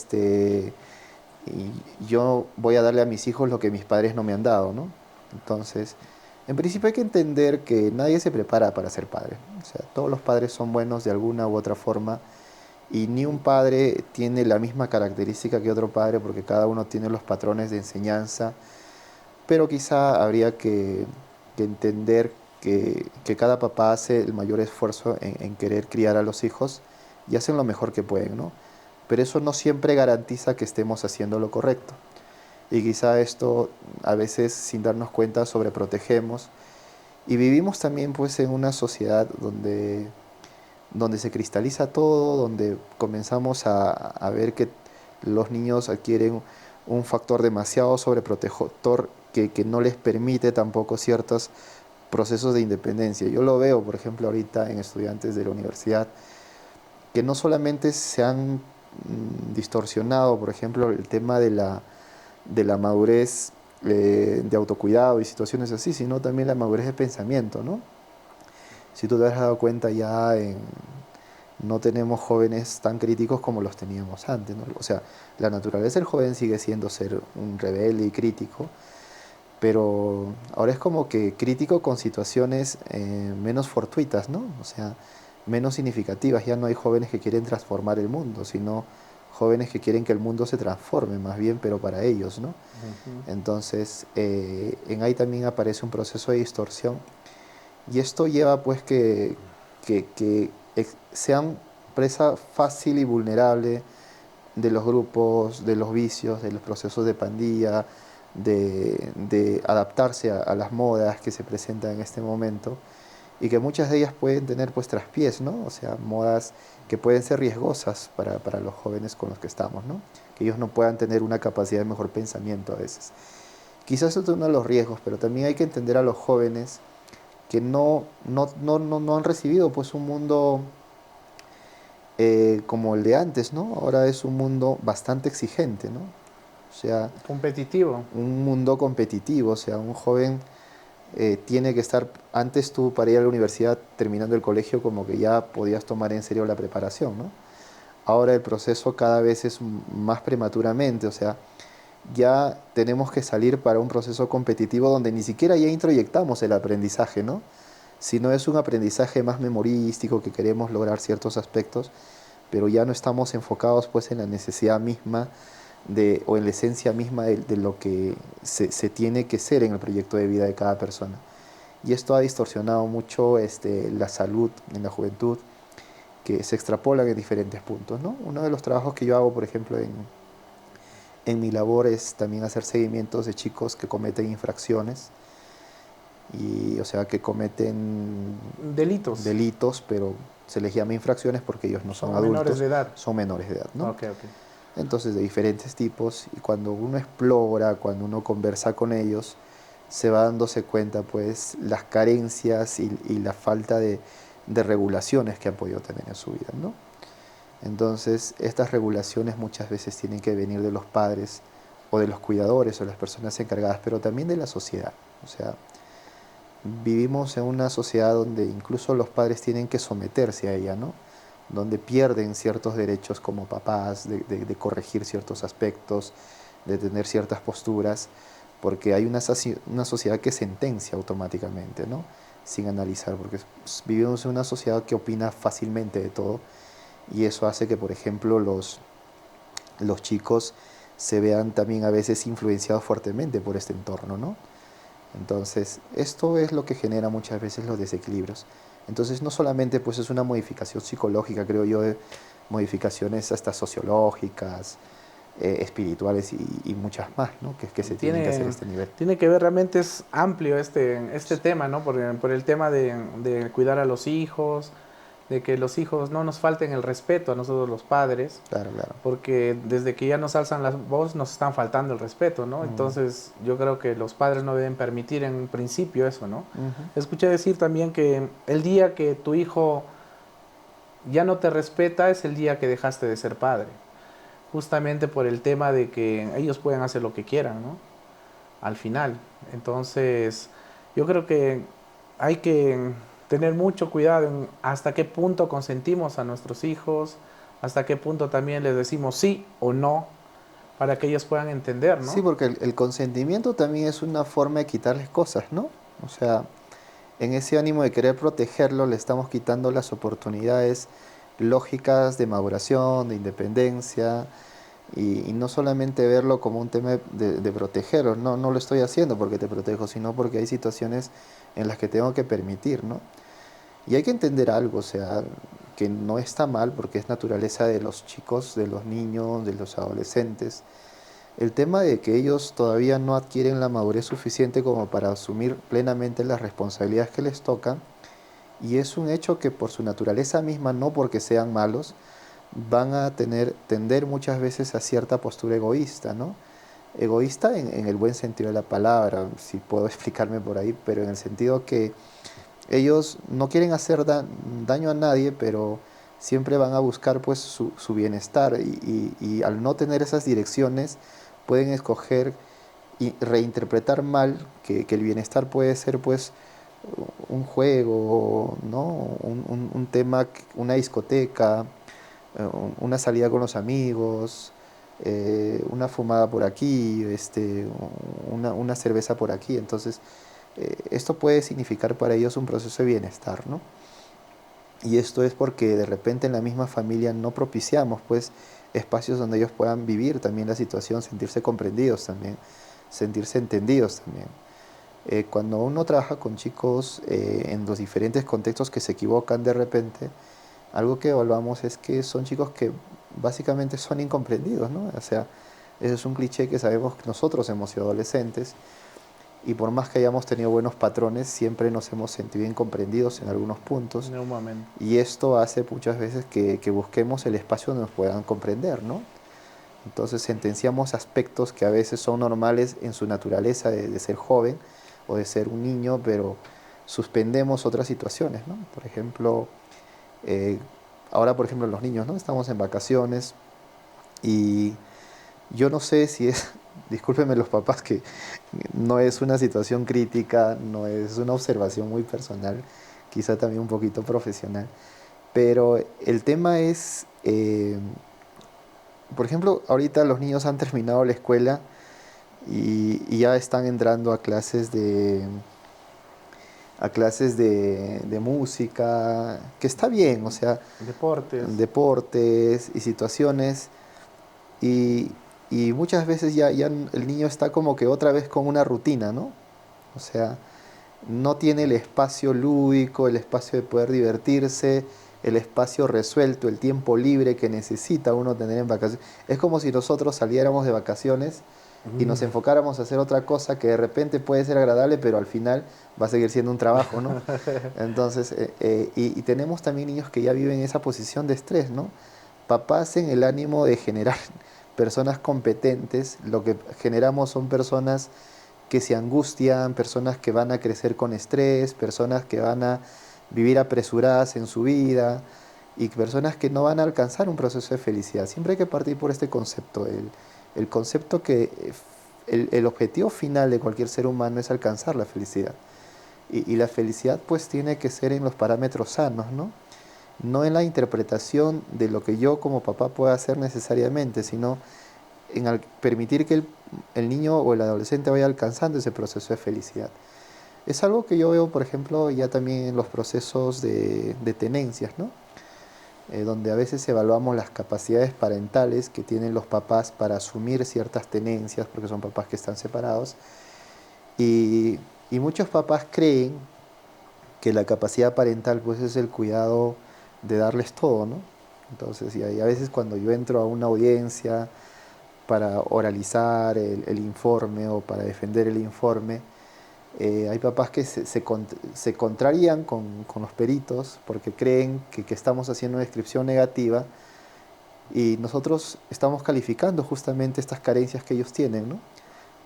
[SPEAKER 2] yo voy a darle a mis hijos lo que mis padres no me han dado, ¿no? Entonces, en principio hay que entender que nadie se prepara para ser padre. O sea, todos los padres son buenos de alguna u otra forma, Y ni un padre tiene la misma característica que otro padre porque cada uno tiene los patrones de enseñanza, pero quizá habría que entender que cada papá hace el mayor esfuerzo en querer criar a los hijos y hacen lo mejor que pueden, ¿no? Pero eso no siempre garantiza que estemos haciendo lo correcto. Y quizá esto a veces sin darnos cuenta sobreprotegemos y vivimos también pues en una sociedad donde se cristaliza todo, donde comenzamos a ver que los niños adquieren un factor demasiado sobreprotector que no les permite tampoco ciertos procesos de independencia. Yo lo veo, por ejemplo, ahorita en estudiantes de la universidad, que no solamente se han distorsionado, por ejemplo, el tema de la madurez de autocuidado y situaciones así, sino también la madurez de pensamiento, ¿no? Si tú te has dado cuenta ya no tenemos jóvenes tan críticos como los teníamos antes, ¿no? O sea, la naturaleza del joven sigue siendo ser un rebelde y crítico, pero ahora es como que crítico con situaciones menos fortuitas, ¿no? O sea, menos significativas. Ya no hay jóvenes que quieren transformar el mundo, sino jóvenes que quieren que el mundo se transforme más bien, pero para ellos, ¿no? Entonces, en ahí también aparece un proceso de distorsión y esto lleva pues que sean presa fácil y vulnerable de los grupos, de los vicios, de los procesos de pandilla, de adaptarse a las modas que se presentan en este momento y que muchas de ellas pueden tener pues traspiés, ¿no? O sea, modas que pueden ser riesgosas para los jóvenes con los que estamos, ¿no? Que ellos no puedan tener una capacidad de mejor pensamiento a veces. Quizás eso es uno de los riesgos, pero también hay que entender a los jóvenes que no han recibido pues un mundo como el de antes, ¿no? Ahora es un mundo bastante exigente, ¿no? O sea,
[SPEAKER 1] Competitivo.
[SPEAKER 2] un mundo competitivo, o sea, un joven tiene que estar, antes tú para ir a la universidad terminando el colegio como que ya podías tomar en serio la preparación, ¿no? Ahora el proceso cada vez es más prematuramente, o sea, ya tenemos que salir para un proceso competitivo donde ni siquiera ya introyectamos el aprendizaje, ¿no? Sino es un aprendizaje más memorístico que queremos lograr ciertos aspectos, pero ya no estamos enfocados pues en la necesidad misma o en la esencia misma de lo que se tiene que ser en el proyecto de vida de cada persona. Y esto ha distorsionado mucho la salud en la juventud, que se extrapolan en diferentes puntos, ¿no? Uno de los trabajos que yo hago, por ejemplo, en mi labor es también hacer seguimientos de chicos que cometen infracciones, y, o sea, que cometen
[SPEAKER 1] Delitos.
[SPEAKER 2] delitos, pero se les llama infracciones porque ellos no son
[SPEAKER 1] Son menores
[SPEAKER 2] adultos,
[SPEAKER 1] de edad.
[SPEAKER 2] son menores de edad, ¿no?
[SPEAKER 1] Ok, ok.
[SPEAKER 2] Entonces, de diferentes tipos, y cuando uno explora, cuando uno conversa con ellos, se va dándose cuenta, pues, las carencias y la falta de regulaciones que han podido tener en su vida, ¿no? Entonces, estas regulaciones muchas veces tienen que venir de los padres o de los cuidadores o las personas encargadas, pero también de la sociedad. O sea, vivimos en una sociedad donde incluso los padres tienen que someterse a ella, ¿no? Donde pierden ciertos derechos como papás, de corregir ciertos aspectos, de tener ciertas posturas, porque hay una sociedad que sentencia automáticamente, ¿no? Sin analizar, porque vivimos en una sociedad que opina fácilmente de todo, y eso hace que, por ejemplo, los chicos se vean también a veces influenciados fuertemente por este entorno, ¿no? Entonces, esto es lo que genera muchas veces los desequilibrios. Entonces, no solamente pues es una modificación psicológica, creo yo, de modificaciones hasta sociológicas, espirituales y muchas más, ¿no? Que se tienen que hacer a este nivel.
[SPEAKER 1] Tiene que ver, realmente es amplio este tema, ¿no? Por el tema de cuidar a los hijos, de que los hijos no nos falten el respeto a nosotros los padres,
[SPEAKER 2] Claro, claro.
[SPEAKER 1] porque desde que ya nos alzan la voz nos están faltando el respeto, ¿no? Entonces yo creo que los padres no deben permitir en un principio eso, ¿no? Escuché decir también que el día que tu hijo ya no te respeta es el día que dejaste de ser padre, justamente por el tema de que ellos pueden hacer lo que quieran, ¿no? Al final. Entonces, yo creo que hay que tener mucho cuidado en hasta qué punto consentimos a nuestros hijos, hasta qué punto también les decimos sí o no, para que ellos puedan entender,
[SPEAKER 2] Sí,
[SPEAKER 1] ¿no?
[SPEAKER 2] porque el consentimiento también es una forma de quitarles cosas, ¿no? O sea, en ese ánimo de querer protegerlo, le estamos quitando las oportunidades lógicas de maduración, de independencia, y no solamente verlo como un tema de protegerlos, no, no lo estoy haciendo porque te protejo, sino porque hay situaciones en las que tengo que permitir, ¿no? Y hay que entender algo, o sea, que no está mal porque es naturaleza de los chicos, de los niños, de los adolescentes. El tema de que ellos todavía no adquieren la madurez suficiente como para asumir plenamente las responsabilidades que les tocan, y es un hecho que por su naturaleza misma, no porque sean malos, van a tender muchas veces a cierta postura egoísta, ¿no? Egoísta en el buen sentido de la palabra, si puedo explicarme por ahí, pero en el sentido que ellos no quieren hacer daño a nadie, pero siempre van a buscar pues su bienestar, y al no tener esas direcciones pueden escoger y reinterpretar mal que el bienestar puede ser pues un juego, ¿no? Un tema, una discoteca, una salida con los amigos, una fumada por aquí, una cerveza por aquí. Entonces, esto puede significar para ellos un proceso de bienestar, ¿no? Y esto es porque de repente en la misma familia no propiciamos pues espacios donde ellos puedan vivir también la situación, sentirse comprendidos también, sentirse entendidos también. Cuando uno trabaja con chicos en los diferentes contextos que se equivocan de repente, algo que evaluamos es que son chicos que básicamente son incomprendidos, ¿no? O sea, ese es un cliché que sabemos que nosotros hemos sido adolescentes, y por más que hayamos tenido buenos patrones, siempre nos hemos sentido incomprendidos en algunos puntos.
[SPEAKER 1] En un momento.
[SPEAKER 2] Y esto hace muchas veces que busquemos el espacio donde nos puedan comprender, ¿no? Entonces sentenciamos aspectos que a veces son normales en su naturaleza de ser joven o de ser un niño, pero suspendemos otras situaciones, ¿no? Por ejemplo, eh, ahora por ejemplo los niños, ¿no? Estamos en vacaciones, y yo no sé si es, discúlpenme los papás, que no es una situación crítica, no es una observación muy personal, quizá también un poquito profesional, pero el tema es, por ejemplo, ahorita los niños han terminado la escuela y ya están entrando a clases de música, que está bien, o sea,
[SPEAKER 1] Deportes.
[SPEAKER 2] deportes y situaciones. Y, y muchas veces ya el niño está como que otra vez con una rutina, ¿no? O sea, no tiene el espacio lúdico, el espacio de poder divertirse, el espacio resuelto, el tiempo libre que necesita uno tener en vacaciones. Es como si nosotros saliéramos de vacaciones y nos enfocáramos a hacer otra cosa que de repente puede ser agradable, pero al final va a seguir siendo un trabajo, ¿no? Entonces, y tenemos también niños que ya viven esa posición de estrés, ¿no? Papás en el ánimo de generar personas competentes, lo que generamos son personas que se angustian, personas que van a crecer con estrés, personas que van a vivir apresuradas en su vida, y personas que no van a alcanzar un proceso de felicidad. Siempre hay que partir por este concepto, el concepto que el objetivo final de cualquier ser humano es alcanzar la felicidad. Y la felicidad pues tiene que ser en los parámetros sanos, ¿no? No en la interpretación de lo que yo como papá pueda hacer necesariamente, sino en permitir que el niño o el adolescente vaya alcanzando ese proceso de felicidad. Es algo que yo veo, por ejemplo, ya también en los procesos de tenencias, ¿no? Donde a veces evaluamos las capacidades parentales que tienen los papás para asumir ciertas tenencias, porque son papás que están separados, y, y muchos papás creen que la capacidad parental pues es el cuidado de darles todo, ¿no? Entonces, y a veces cuando yo entro a una audiencia para oralizar el informe o para defender el informe, hay papás que se contrarían con los peritos porque creen que estamos haciendo una descripción negativa, y nosotros estamos calificando justamente estas carencias que ellos tienen, ¿no?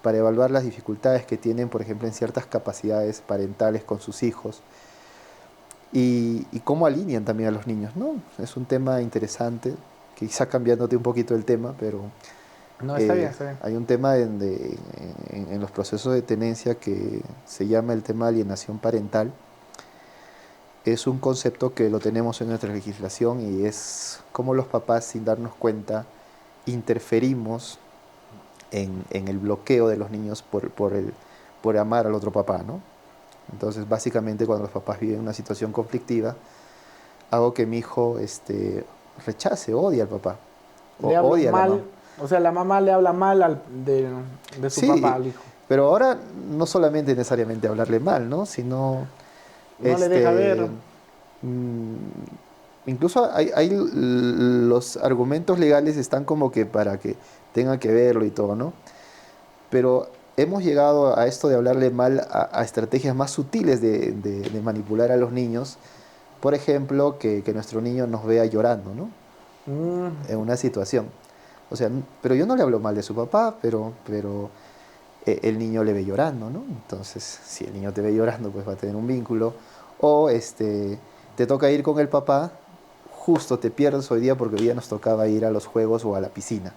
[SPEAKER 2] Para evaluar las dificultades que tienen, por ejemplo, en ciertas capacidades parentales con sus hijos, y cómo alinean también a los niños, ¿no? Es un tema interesante, quizá cambiándote un poquito el tema, pero
[SPEAKER 1] No, está bien, está bien.
[SPEAKER 2] hay un tema en los procesos de tenencia que se llama el tema de alienación parental. Es un concepto que lo tenemos en nuestra legislación, y es cómo los papás, sin darnos cuenta, interferimos en el bloqueo de los niños por amar al otro papá, ¿no? Entonces, básicamente, cuando los papás viven una situación conflictiva, hago que mi hijo rechace, odie al papá,
[SPEAKER 1] Le
[SPEAKER 2] o
[SPEAKER 1] hablan
[SPEAKER 2] odie a la mamá.
[SPEAKER 1] mal, o sea, la mamá le habla mal de su papá
[SPEAKER 2] Sí,
[SPEAKER 1] al hijo.
[SPEAKER 2] pero ahora no solamente necesariamente hablarle mal, ¿no? Sino,
[SPEAKER 1] No le deja ver.
[SPEAKER 2] este, mm, incluso los argumentos legales están como que para que tenga que verlo y todo, ¿no? Pero hemos llegado a esto de hablarle mal a estrategias más sutiles de manipular a los niños. Por ejemplo, que nuestro niño nos vea llorando, ¿no?
[SPEAKER 1] Mm,
[SPEAKER 2] En una situación. O sea, pero yo no le hablo mal de su papá, pero el niño le ve llorando, ¿no? Entonces, si el niño te ve llorando, pues va a tener un vínculo. O te toca ir con el papá, justo te pierdes hoy día porque hoy día nos tocaba ir a los juegos o a la piscina,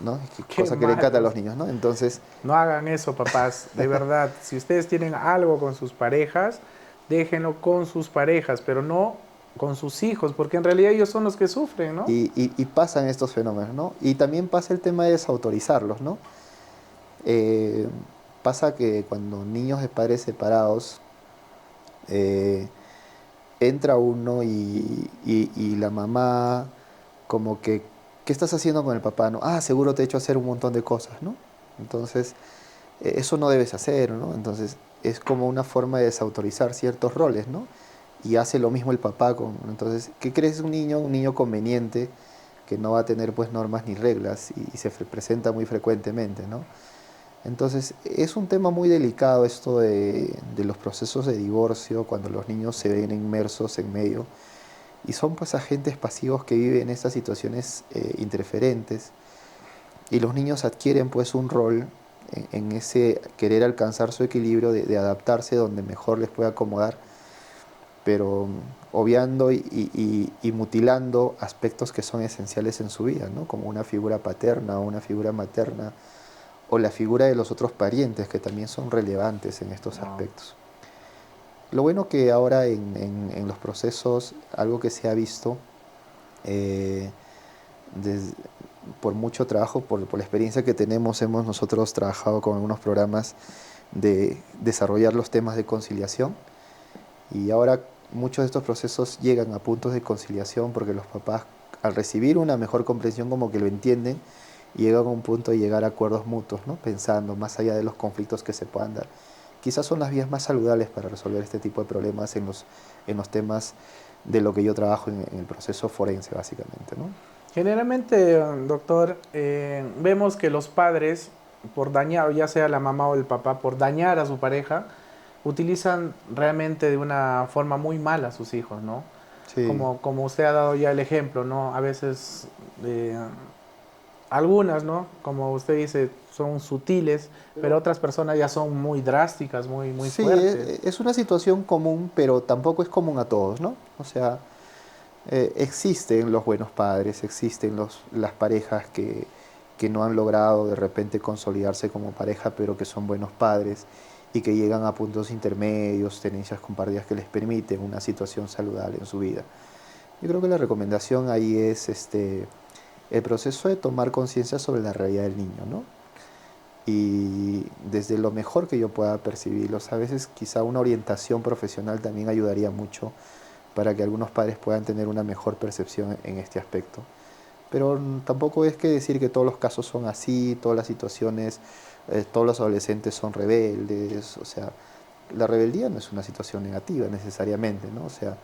[SPEAKER 2] ¿no?
[SPEAKER 1] qué
[SPEAKER 2] Cosa que le encanta a
[SPEAKER 1] malos.
[SPEAKER 2] los niños, ¿no? Entonces,
[SPEAKER 1] No hagan eso, papás. De verdad, si ustedes tienen algo con sus parejas, déjenlo con sus parejas, pero no con sus hijos, porque en realidad ellos son los que sufren, ¿no?
[SPEAKER 2] y pasan estos fenómenos, ¿no? Y también pasa el tema de desautorizarlos, ¿no? Eh, pasa que cuando niños de padres separados eh, entra uno y la mamá como que, ¿qué estás haciendo con el papá? ¿No? Ah, seguro te he hecho hacer un montón de cosas, ¿no? Entonces, eso no debes hacer, ¿no? Entonces, es como una forma de desautorizar ciertos roles, ¿no? Y hace lo mismo el papá con... Entonces, ¿qué crees un niño? Un niño conveniente que no va a tener pues normas ni reglas y se presenta muy frecuentemente, ¿no? Entonces, es un tema muy delicado esto de los procesos de divorcio, cuando los niños se ven inmersos en medio, y son pues agentes pasivos que viven estas situaciones interferentes, y los niños adquieren pues un rol en ese querer alcanzar su equilibrio, de adaptarse donde mejor les puede acomodar, pero obviando y mutilando aspectos que son esenciales en su vida, ¿no? Como una figura paterna o una figura materna, o la figura de los otros parientes que también son relevantes en estos
[SPEAKER 1] Wow.
[SPEAKER 2] aspectos. Lo bueno que ahora en los procesos, algo que se ha visto eh, des- por mucho trabajo, por la experiencia que tenemos, hemos nosotros trabajado con algunos programas de desarrollar los temas de conciliación, y ahora muchos de estos procesos llegan a puntos de conciliación porque los papás, al recibir una mejor comprensión, como que lo entienden y llegan a un punto de llegar a acuerdos mutuos, ¿no? Pensando más allá de los conflictos que se puedan dar. Quizás son las vías más saludables para resolver este tipo de problemas en los temas de lo que yo trabajo en el proceso forense, básicamente, ¿no?
[SPEAKER 1] Generalmente, doctor, vemos que los padres, por dañar, ya sea la mamá o el papá, por dañar a su pareja, utilizan realmente de una forma muy mala a sus hijos, ¿no?
[SPEAKER 2] Sí,
[SPEAKER 1] Como usted ha dado ya el ejemplo, ¿no? A veces algunas, ¿no? Como usted dice, son sutiles, pero otras personas ya son muy drásticas, muy
[SPEAKER 2] sí,
[SPEAKER 1] fuertes.
[SPEAKER 2] es una situación común, pero tampoco es común a todos, ¿no? O sea, existen los buenos padres, existen las parejas que no han logrado de repente consolidarse como pareja, pero que son buenos padres y que llegan a puntos intermedios, tenencias compartidas que les permiten una situación saludable en su vida. Yo creo que la recomendación ahí es el proceso de tomar conciencia sobre la realidad del niño, ¿no? Y desde lo mejor que yo pueda percibirlos, a veces quizá una orientación profesional también ayudaría mucho para que algunos padres puedan tener una mejor percepción en este aspecto. Pero tampoco es que decir que todos los casos son así, todas las situaciones, todos los adolescentes son rebeldes, o sea, la rebeldía no es una situación negativa necesariamente, ¿no? O sea,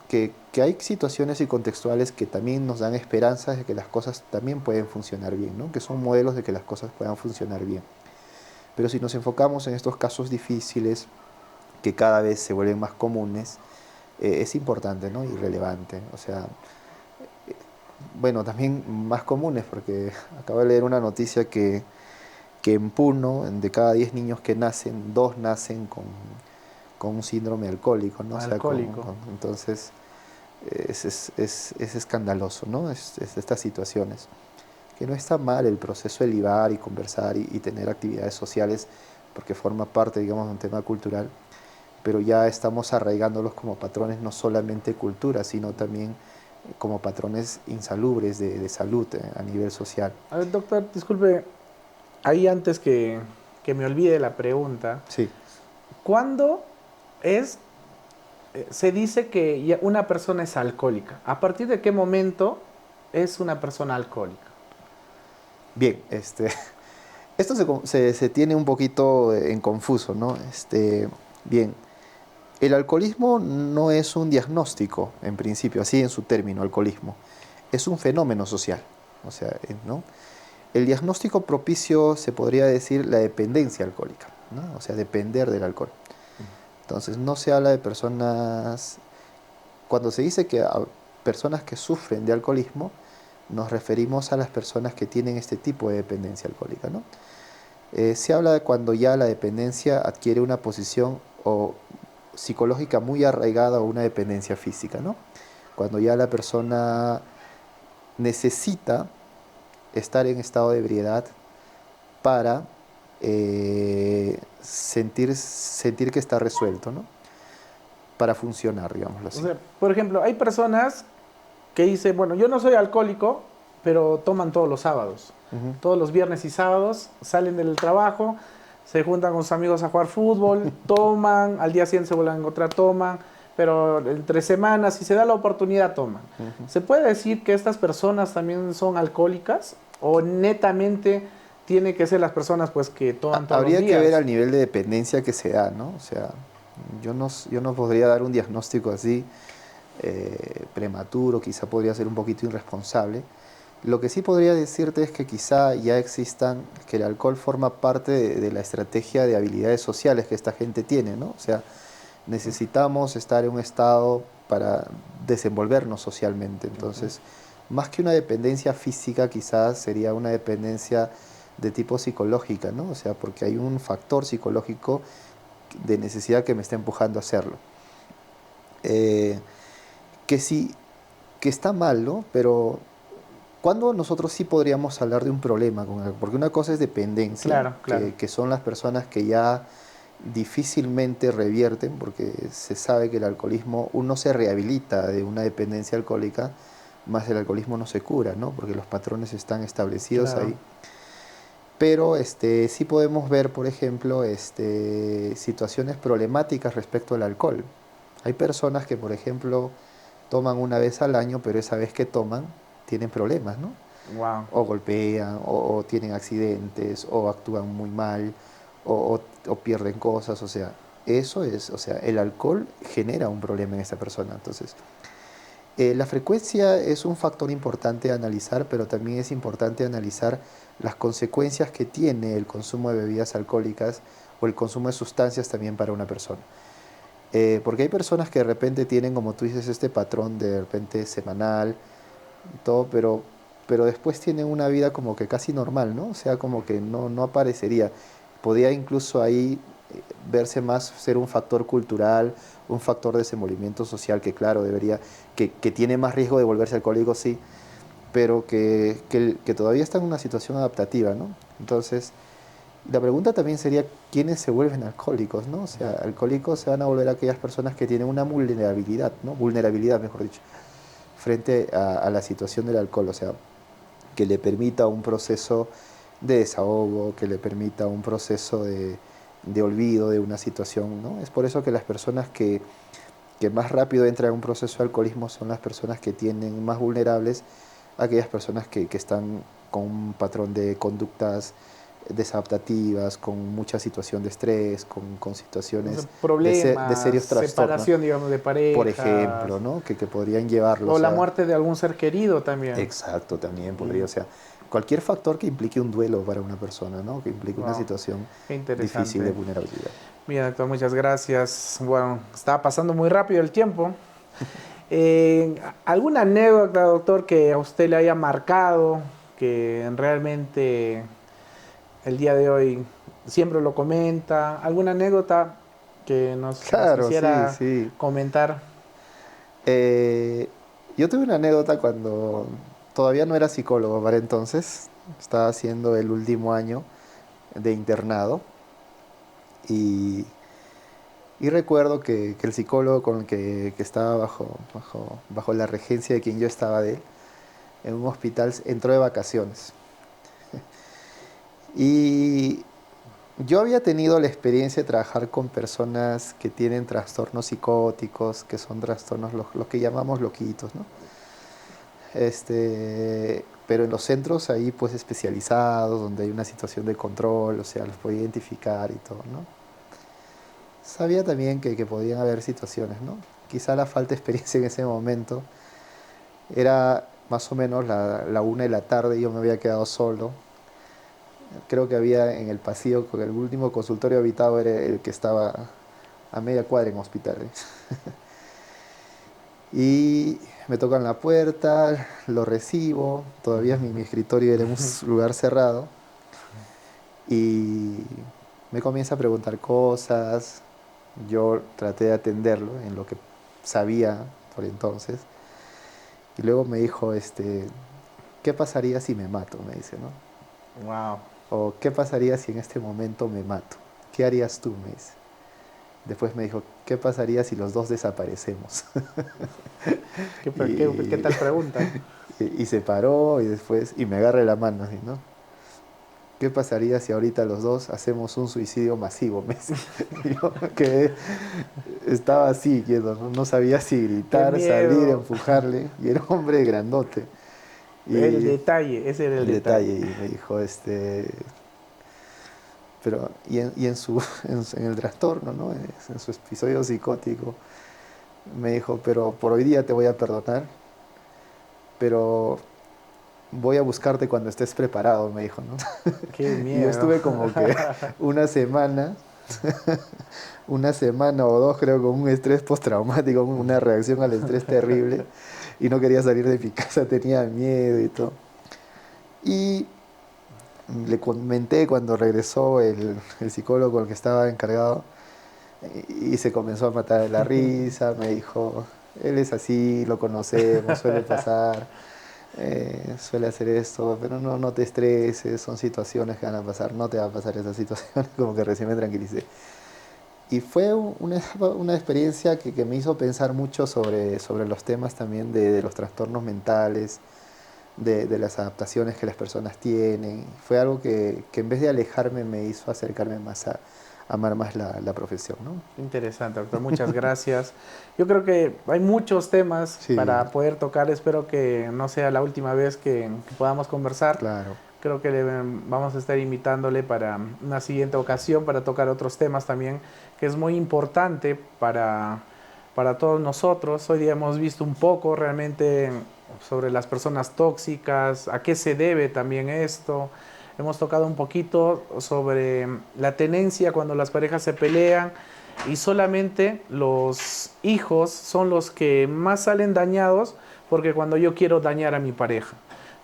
[SPEAKER 2] que hay situaciones y contextuales que también nos dan esperanzas de que las cosas también pueden funcionar bien, ¿no? Que son modelos de que las cosas puedan funcionar bien. Pero si nos enfocamos en estos casos difíciles, que cada vez se vuelven más comunes, es importante, ¿no? Y relevante. O sea, bueno, también más comunes, porque acabo de leer una noticia que en Puno, de cada 10 niños que nacen, 2 nacen con un síndrome alcohólico, ¿no? O sea,
[SPEAKER 1] Alcohólico.
[SPEAKER 2] entonces es escandaloso, ¿no? Estas situaciones. Que no está mal el proceso de libar y conversar y tener actividades sociales, porque forma parte, digamos, de un tema cultural, pero ya estamos arraigándolos como patrones no solamente de cultura, sino también como patrones insalubres de salud a nivel social.
[SPEAKER 1] A ver, doctor, disculpe, ahí antes que me olvide la pregunta,
[SPEAKER 2] Sí,
[SPEAKER 1] ¿cuándo es se dice que una persona es alcohólica. ¿A partir de qué momento es una persona alcohólica?
[SPEAKER 2] Bien, esto se tiene un poquito en confuso, ¿no? Bien, el alcoholismo no es un diagnóstico, en principio, así en su término, alcoholismo. Es un fenómeno social, o sea, ¿no? El diagnóstico propicio se podría decir la dependencia alcohólica, ¿no? O sea, depender del alcohol. Entonces, no se habla de personas, cuando se dice que a personas que sufren de alcoholismo, nos referimos a las personas que tienen este tipo de dependencia alcohólica, ¿no? Se habla de cuando ya la dependencia adquiere una posición o psicológica muy arraigada o una dependencia física, ¿no? Cuando ya la persona necesita estar en estado de ebriedad para sentir que está resuelto, ¿no? Para funcionar, digámoslo
[SPEAKER 1] O
[SPEAKER 2] así.
[SPEAKER 1] sea, por ejemplo, hay personas que dicen, bueno, yo no soy alcohólico, pero toman todos los sábados.
[SPEAKER 2] Ujú.
[SPEAKER 1] Todos los viernes y sábados salen del trabajo, se juntan con sus amigos a jugar fútbol, toman, al día siguiente se vuelven a encontrar, toman, pero entre semanas, si se da la oportunidad, toman.
[SPEAKER 2] Ujú.
[SPEAKER 1] ¿Se puede decir que estas personas también son alcohólicas o netamente tiene que ser las personas pues que toman todos los
[SPEAKER 2] Habría que ver
[SPEAKER 1] días?
[SPEAKER 2] al nivel de dependencia que se da, ¿no? O sea, yo no podría dar un diagnóstico así prematuro, quizá podría ser un poquito irresponsable. Lo que sí podría decirte es que quizá ya existan, que el alcohol forma parte de la estrategia de habilidades sociales que esta gente tiene, ¿no? O sea, necesitamos estar en un estado para desenvolvernos socialmente. Entonces, más que una dependencia física, quizás sería una dependencia de tipo psicológica, ¿no? O sea, porque hay un factor psicológico de necesidad que me está empujando a hacerlo. Eh, que sí, que está mal, ¿no? Pero ¿cuándo nosotros sí podríamos hablar de un problema con él? Porque una cosa es dependencia,
[SPEAKER 1] Claro, claro.
[SPEAKER 2] que son las personas que ya difícilmente revierten, porque se sabe que el alcoholismo, uno se rehabilita de una dependencia alcohólica, más el alcoholismo no se cura, ¿no? Porque los patrones están establecidos
[SPEAKER 1] Claro.
[SPEAKER 2] ahí. Pero sí podemos ver, por ejemplo, situaciones problemáticas respecto al alcohol. Hay personas que, por ejemplo, toman una vez al año, pero esa vez que toman tienen problemas, ¿no?
[SPEAKER 1] Wow.
[SPEAKER 2] O golpean, o tienen accidentes, o actúan muy mal, o pierden cosas, o sea, eso es, o sea, el alcohol genera un problema en esa persona. Entonces, la frecuencia es un factor importante a analizar, pero también es importante analizar las consecuencias que tiene el consumo de bebidas alcohólicas o el consumo de sustancias también para una persona. Porque hay personas que de repente tienen, como tú dices, este patrón de repente semanal, y todo, pero después tienen una vida como que casi normal, ¿no? O sea, como que no aparecería. Podría incluso ahí verse más ser un factor cultural, un factor de desenvolvimiento social que claro, que tiene más riesgo de volverse alcohólico, sí, pero que todavía está en una situación adaptativa, ¿no? Entonces, la pregunta también sería, ¿quiénes se vuelven alcohólicos, no? O sea, alcohólicos se van a volver aquellas personas que tienen una vulnerabilidad, ¿no? Vulnerabilidad, mejor dicho, frente a la situación del alcohol, o sea, que le permita un proceso de desahogo, que le permita un proceso de olvido de una situación, ¿no? Es por eso que las personas que más rápido entran en un proceso de alcoholismo son las personas que tienen más vulnerables a aquellas personas que están con un patrón de conductas desadaptativas, con mucha situación de estrés, con
[SPEAKER 1] O sea,
[SPEAKER 2] situaciones de
[SPEAKER 1] problemas,
[SPEAKER 2] serios trastornos,
[SPEAKER 1] separación, digamos, de
[SPEAKER 2] por
[SPEAKER 1] parejas,
[SPEAKER 2] ejemplo, ¿no? Que podrían
[SPEAKER 1] o
[SPEAKER 2] llevarlos
[SPEAKER 1] la
[SPEAKER 2] a...
[SPEAKER 1] muerte de algún ser querido también.
[SPEAKER 2] Exacto, también podría, o sea, cualquier factor que implique un duelo para una persona, ¿no? Que implique una
[SPEAKER 1] Wow,
[SPEAKER 2] situación
[SPEAKER 1] qué
[SPEAKER 2] difícil de
[SPEAKER 1] interesante.
[SPEAKER 2] vulnerabilidad.
[SPEAKER 1] Bien, doctor, muchas gracias. Bueno, está pasando muy rápido el tiempo. ¿Alguna anécdota, doctor, que a usted le haya marcado, que realmente el día de hoy siempre lo comenta? ¿Alguna anécdota que nos
[SPEAKER 2] Claro, sí,
[SPEAKER 1] quisiera
[SPEAKER 2] sí.
[SPEAKER 1] comentar?
[SPEAKER 2] Eh, yo tuve una anécdota cuando todavía no era psicólogo para entonces, estaba haciendo el último año de internado y, y recuerdo que el psicólogo con el que estaba bajo la regencia de quien yo estaba de él, en un hospital, entró de vacaciones. Y Yo había tenido la experiencia de trabajar con personas que tienen trastornos psicóticos, que son trastornos los que llamamos loquitos, ¿no? Pero en los centros ahí pues especializados, donde hay una situación de control, o sea, los podía identificar y todo, ¿no? Sabía también que podían haber situaciones, ¿no? Quizá la falta de experiencia en ese momento era más o menos la 1 de la tarde y yo me había quedado solo. Creo que había en el pasillo, el último consultorio habitado era el que estaba a media cuadra en hospitales. Y me tocan la puerta, lo recibo, todavía mi escritorio era en un lugar cerrado y me comienza a preguntar cosas, yo traté de atenderlo en lo que sabía por entonces y luego me dijo, ¿qué pasaría si me mato? Me dice, ¿no?
[SPEAKER 1] Wow.
[SPEAKER 2] O ¿qué pasaría si en este momento me mato? ¿Qué harías tú? Me dice. Después me dijo, ¿qué pasaría si los dos desaparecemos?
[SPEAKER 1] ¿Qué tal pregunta?
[SPEAKER 2] Y se paró y después, y me agarra la mano así, ¿no? ¿Qué pasaría si ahorita los dos hacemos un suicidio masivo? Me dice. Y yo que estaba así, quieto, no sabía si
[SPEAKER 1] ¡Qué
[SPEAKER 2] gritar, salir,
[SPEAKER 1] miedo!
[SPEAKER 2] empujarle, y era un hombre grandote.
[SPEAKER 1] El
[SPEAKER 2] Y
[SPEAKER 1] detalle, ese era el
[SPEAKER 2] el
[SPEAKER 1] detalle.
[SPEAKER 2] detalle, y me dijo, pero, en el trastorno, ¿no? En su episodio psicótico, me dijo, pero por hoy día te voy a perdonar, pero voy a buscarte cuando estés preparado, me dijo, ¿no?
[SPEAKER 1] ¡Qué
[SPEAKER 2] Y yo
[SPEAKER 1] miedo!
[SPEAKER 2] estuve como que una semana, una semana o dos, creo, con un estrés postraumático, una reacción al estrés terrible, y no quería salir de mi casa, tenía miedo y todo. Y le comenté cuando regresó el psicólogo con el que estaba encargado, y se comenzó a matar de la risa, me dijo, él es así, lo conocemos, suele pasar, suele hacer esto, pero no te estreses, son situaciones que van a pasar, no te va a pasar esa situación, como que recién me tranquilicé. Y fue una experiencia que me hizo pensar mucho sobre los temas también de los trastornos mentales, de las adaptaciones que las personas tienen. Fue algo que en vez de alejarme me hizo acercarme más a amar más la profesión, ¿no?
[SPEAKER 1] Interesante, doctor. Muchas gracias. Yo creo que hay muchos temas
[SPEAKER 2] Sí,
[SPEAKER 1] para poder tocar. Espero que no sea la última vez que podamos conversar.
[SPEAKER 2] claro.
[SPEAKER 1] Creo que vamos a estar invitándole para una siguiente ocasión para tocar otros temas también, que es muy importante para todos nosotros. Hoy día hemos visto un poco realmente sobre las personas tóxicas, a qué se debe también esto. Hemos tocado un poquito sobre la tenencia cuando las parejas se pelean y solamente los hijos son los que más salen dañados porque cuando yo quiero dañar a mi pareja.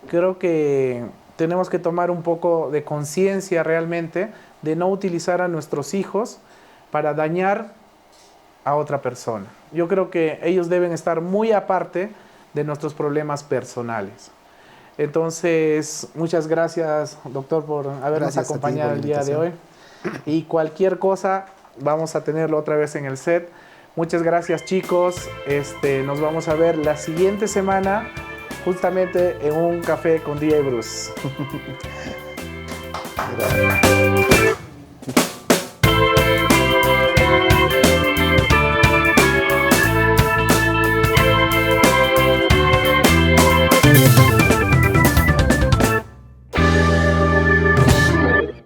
[SPEAKER 1] Creo que tenemos que tomar un poco de conciencia realmente de no utilizar a nuestros hijos para dañar a otra persona. Yo creo que ellos deben estar muy aparte de nuestros problemas personales. Entonces, muchas gracias, doctor, por habernos
[SPEAKER 2] Gracias a ti
[SPEAKER 1] acompañado
[SPEAKER 2] por la
[SPEAKER 1] el día de
[SPEAKER 2] invitación.
[SPEAKER 1] hoy. Y cualquier cosa, vamos a tenerlo otra vez en el set. Muchas gracias, chicos. Nos vamos a ver la siguiente semana, justamente en un café con DJ Bruce.
[SPEAKER 2] Gracias.